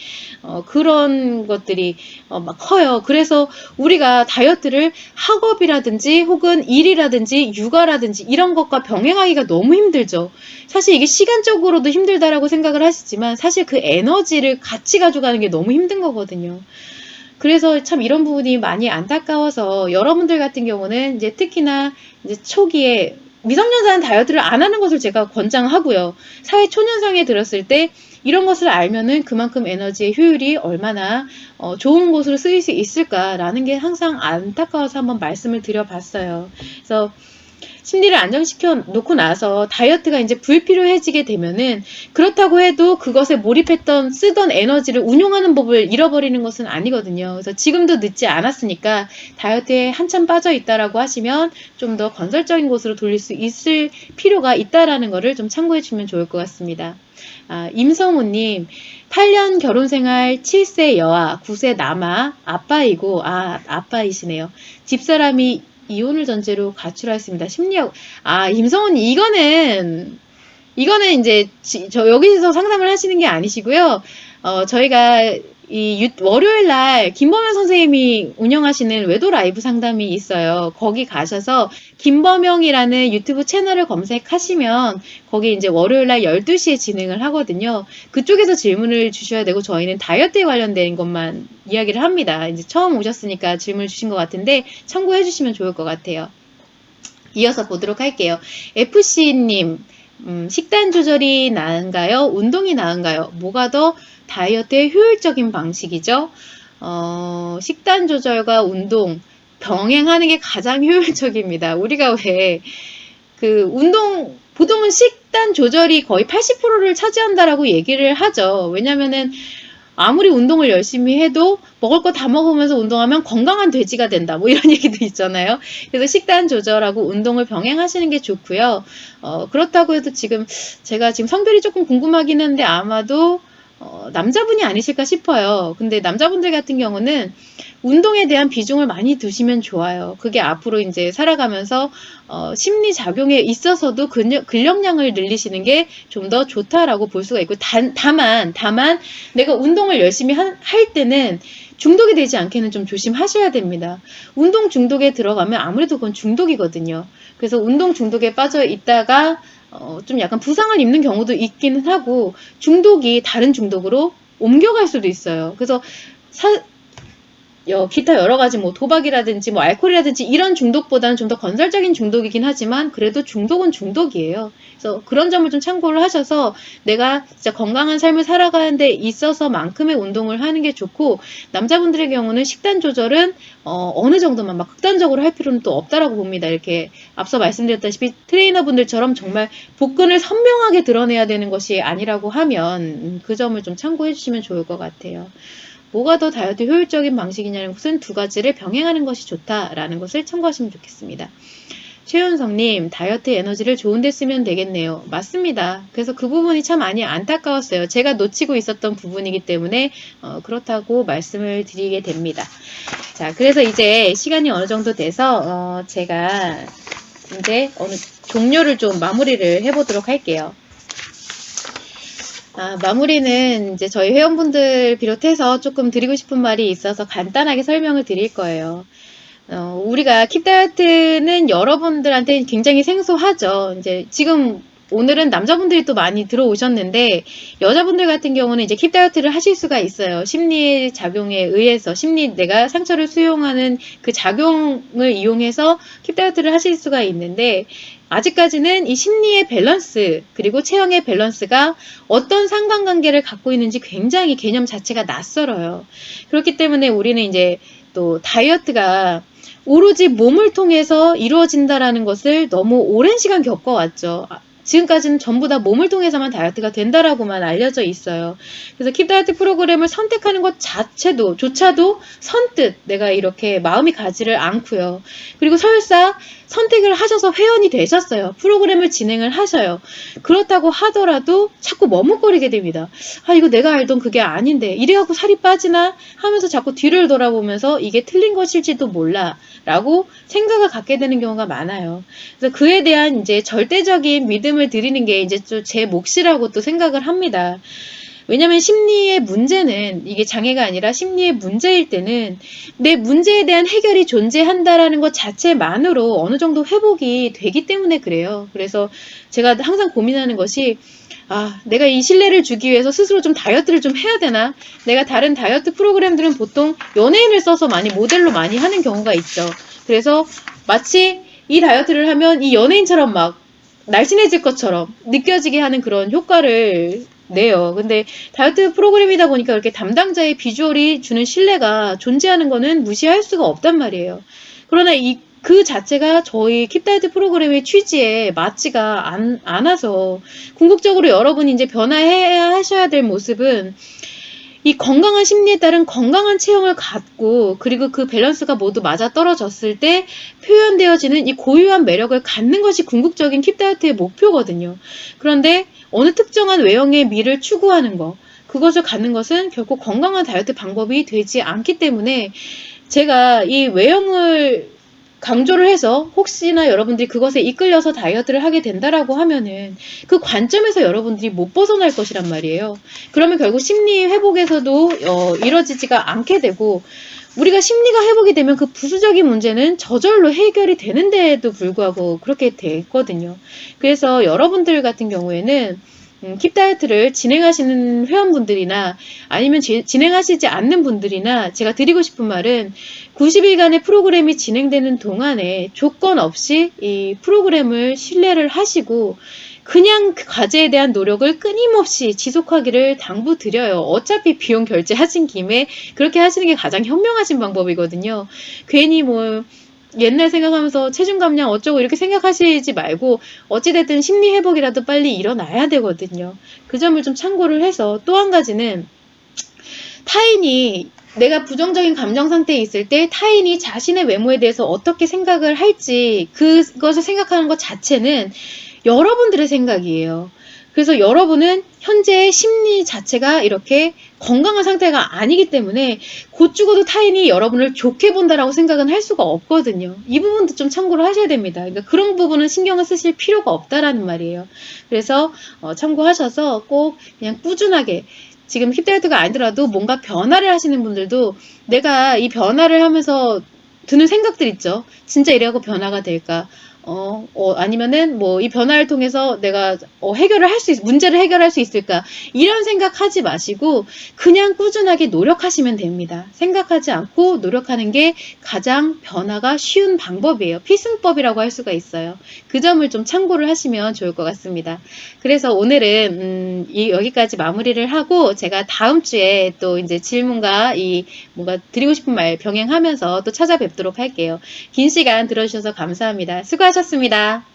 그런 것들이 막 커요. 그래서 우리가 다이어트를 학업이라든지 혹은 일이라든지 육아라든지 이런 것과 병행하기가 너무 힘들죠. 사실 이게 시간적으로도 힘들다라고 생각을 하시지만 사실 그 에너지를 같이 가져가는 게 너무 힘든 거거든요. 그래서 참 이런 부분이 많이 안타까워서 여러분들 같은 경우는 이제 특히나 이제 초기에 미성년자는 다이어트를 안 하는 것을 제가 권장하고요. 사회 초년생에 들었을 때 이런 것을 알면은 그만큼 에너지의 효율이 얼마나 좋은 곳으로 쓰일 수 있을까라는 게 항상 안타까워서 한번 말씀을 드려봤어요. 그래서 심리를 안정시켜 놓고 나서 다이어트가 이제 불필요해지게 되면은 그렇다고 해도 그것에 쓰던 에너지를 운용하는 법을 잃어버리는 것은 아니거든요. 그래서 지금도 늦지 않았으니까 다이어트에 한참 빠져 있다라고 하시면 좀 더 건설적인 곳으로 돌릴 수 있을 필요가 있다라는 거를 좀 참고해 주면 좋을 것 같습니다. 임성우님, 8년 결혼생활 7세 여아, 9세 남아, 아빠이시네요. 집사람이 이혼을 전제로 가출하였습니다. 임성훈, 이거는 이제, 여기서 상담을 하시는 게 아니시고요. 저희가 월요일 날 김범현 선생님이 운영하시는 외도 라이브 상담이 있어요. 거기 가셔서 김범영이라는 유튜브 채널을 검색하시면 거기 이제 월요일 날 12시에 진행을 하거든요. 그쪽에서 질문을 주셔야 되고 저희는 다이어트에 관련된 것만 이야기를 합니다. 이제 처음 오셨으니까 질문을 주신 것 같은데 참고해 주시면 좋을 것 같아요. 이어서 보도록 할게요. FC님, 식단 조절이 나은가요? 운동이 나은가요? 뭐가 더 다이어트의 효율적인 방식이죠? 식단 조절과 운동 병행하는 게 가장 효율적입니다. 우리가 보통은 식단 조절이 거의 80%를 차지한다라고 얘기를 하죠. 왜냐면은 아무리 운동을 열심히 해도 먹을 거 다 먹으면서 운동하면 건강한 돼지가 된다. 뭐 이런 얘기도 있잖아요. 그래서 식단 조절하고 운동을 병행하시는 게 좋고요. 그렇다고 해도 제가 지금 성별이 조금 궁금하긴 한데 아마도 남자분이 아니실까 싶어요. 근데 남자분들 같은 경우는 운동에 대한 비중을 많이 두시면 좋아요. 그게 앞으로 이제 살아가면서 심리 작용에 있어서도 근력량을 늘리시는 게 좀 더 좋다라고 볼 수가 있고 다만 내가 운동을 열심히 할 때는 중독이 되지 않게는 좀 조심하셔야 됩니다. 운동 중독에 들어가면 아무래도 그건 중독이거든요. 그래서 운동 중독에 빠져 있다가 좀 약간 부상을 입는 경우도 있기는 하고 중독이 다른 중독으로 옮겨갈 수도 있어요. 그래서 기타 여러 가지 뭐 도박이라든지 뭐 알코올이라든지 이런 중독보다는 좀 더 건설적인 중독이긴 하지만 그래도 중독은 중독이에요. 그래서 그런 점을 좀 참고를 하셔서 내가 진짜 건강한 삶을 살아가는 데 있어서만큼의 운동을 하는 게 좋고, 남자분들의 경우는 식단 조절은 어느 정도만 막 극단적으로 할 필요는 또 없다라고 봅니다. 이렇게 앞서 말씀드렸다시피 트레이너분들처럼 정말 복근을 선명하게 드러내야 되는 것이 아니라고 하면 그 점을 좀 참고해 주시면 좋을 것 같아요. 뭐가 더 다이어트 효율적인 방식이냐는 것은 두 가지를 병행하는 것이 좋다라는 것을 참고하시면 좋겠습니다. 최윤성님, 다이어트 에너지를 좋은 데 쓰면 되겠네요. 맞습니다. 그래서 그 부분이 참 많이 안타까웠어요. 제가 놓치고 있었던 부분이기 때문에 그렇다고 말씀을 드리게 됩니다. 자, 그래서 이제 시간이 어느 정도 돼서 제가 이제 어느 종료를 좀 마무리를 해보도록 할게요. 마무리는 이제 저희 회원분들 비롯해서 조금 드리고 싶은 말이 있어서 간단하게 설명을 드릴 거예요. 우리가 킵다이어트는 여러분들한테 굉장히 생소하죠. 이제 지금 오늘은 남자분들이 또 많이 들어오셨는데, 여자분들 같은 경우는 이제 킵다이어트를 하실 수가 있어요. 심리 작용에 의해서, 내가 상처를 수용하는 그 작용을 이용해서 킵다이어트를 하실 수가 있는데, 아직까지는 이 심리의 밸런스 그리고 체형의 밸런스가 어떤 상관관계를 갖고 있는지 굉장히 개념 자체가 낯설어요. 그렇기 때문에 우리는 이제 또 다이어트가 오로지 몸을 통해서 이루어진다라는 것을 너무 오랜 시간 겪어왔죠. 지금까지는 전부 다 몸을 통해서만 다이어트가 된다라고만 알려져 있어요. 그래서 킵 다이어트 프로그램을 선택하는 것 조차도 선뜻 내가 이렇게 마음이 가지를 않고요. 그리고 설사 선택을 하셔서 회원이 되셨어요. 프로그램을 진행을 하셔요. 그렇다고 하더라도 자꾸 머뭇거리게 됩니다. 이거 내가 알던 그게 아닌데 이래갖고 살이 빠지나 하면서 자꾸 뒤를 돌아보면서 이게 틀린 것일지도 몰라 라고 생각을 갖게 되는 경우가 많아요. 그래서 그에 대한 이제 절대적인 믿음을 드리는 게 이제 좀 제 몫이라고 또 생각을 합니다. 왜냐면 심리의 문제는 이게 장애가 아니라 심리의 문제일 때는 내 문제에 대한 해결이 존재한다라는 것 자체만으로 어느 정도 회복이 되기 때문에 그래요. 그래서 제가 항상 고민하는 것이 내가 이 신뢰를 주기 위해서 스스로 좀 다이어트를 좀 해야 되나? 내가 다른 다이어트 프로그램들은 보통 연예인을 써서 많이 모델로 많이 하는 경우가 있죠. 그래서 마치 이 다이어트를 하면 이 연예인처럼 막 날씬해질 것처럼 느껴지게 하는 그런 효과를 내요. 근데 다이어트 프로그램이다 보니까 이렇게 담당자의 비주얼이 주는 신뢰가 존재하는 거는 무시할 수가 없단 말이에요. 그러나 그 자체가 저희 킵 다이어트 프로그램의 취지에 맞지가 않아서 궁극적으로 여러분이 이제 변화해야 하셔야 될 모습은 이 건강한 심리에 따른 건강한 체형을 갖고 그리고 그 밸런스가 모두 맞아떨어졌을 때 표현되어지는 이 고유한 매력을 갖는 것이 궁극적인 킵 다이어트의 목표거든요. 그런데 어느 특정한 외형의 미를 추구하는 것, 그것을 갖는 것은 결코 건강한 다이어트 방법이 되지 않기 때문에 제가 이 외형을 강조를 해서 혹시나 여러분들이 그것에 이끌려서 다이어트를 하게 된다라고 하면은 그 관점에서 여러분들이 못 벗어날 것이란 말이에요. 그러면 결국 심리 회복에서도 이뤄지지가 않게 되고, 우리가 심리가 회복이 되면 그 부수적인 문제는 저절로 해결이 되는데도 불구하고 그렇게 됐거든요. 그래서 여러분들 같은 경우에는 킵 다이어트를 진행하시는 회원분들이나 아니면 진행하시지 않는 분들이나 제가 드리고 싶은 말은 90일간의 프로그램이 진행되는 동안에 조건 없이 이 프로그램을 신뢰를 하시고 그냥 그 과제에 대한 노력을 끊임없이 지속하기를 당부드려요. 어차피 비용 결제하신 김에 그렇게 하시는 게 가장 현명하신 방법이거든요. 괜히 뭐 옛날 생각하면서 체중 감량 어쩌고 이렇게 생각하시지 말고 어찌됐든 심리 회복이라도 빨리 일어나야 되거든요. 그 점을 좀 참고를 해서, 또 한 가지는 타인이 내가 부정적인 감정 상태에 있을 때 타인이 자신의 외모에 대해서 어떻게 생각을 할지 그것을 생각하는 것 자체는 여러분들의 생각이에요. 그래서 여러분은 현재의 심리 자체가 이렇게 건강한 상태가 아니기 때문에 곧 죽어도 타인이 여러분을 좋게 본다라고 생각은 할 수가 없거든요. 이 부분도 좀 참고를 하셔야 됩니다. 그러니까 그런 부분은 신경을 쓰실 필요가 없다라는 말이에요. 그래서 참고하셔서 꼭 그냥 꾸준하게, 지금 킵 다이어트가 아니더라도 뭔가 변화를 하시는 분들도 내가 이 변화를 하면서 드는 생각들 있죠. 진짜 이래갖고 변화가 될까? 아니면은 뭐 이 변화를 통해서 내가 문제를 해결할 수 있을까? 이런 생각하지 마시고 그냥 꾸준하게 노력하시면 됩니다. 생각하지 않고 노력하는 게 가장 변화가 쉬운 방법이에요. 필승법이라고 할 수가 있어요. 그 점을 좀 참고를 하시면 좋을 것 같습니다. 그래서 오늘은 여기까지 마무리를 하고 제가 다음 주에 또 이제 질문과 이 뭔가 드리고 싶은 말 병행하면서 또 찾아뵙도록 할게요. 긴 시간 들어주셔서 감사합니다. 수고하셨습니다.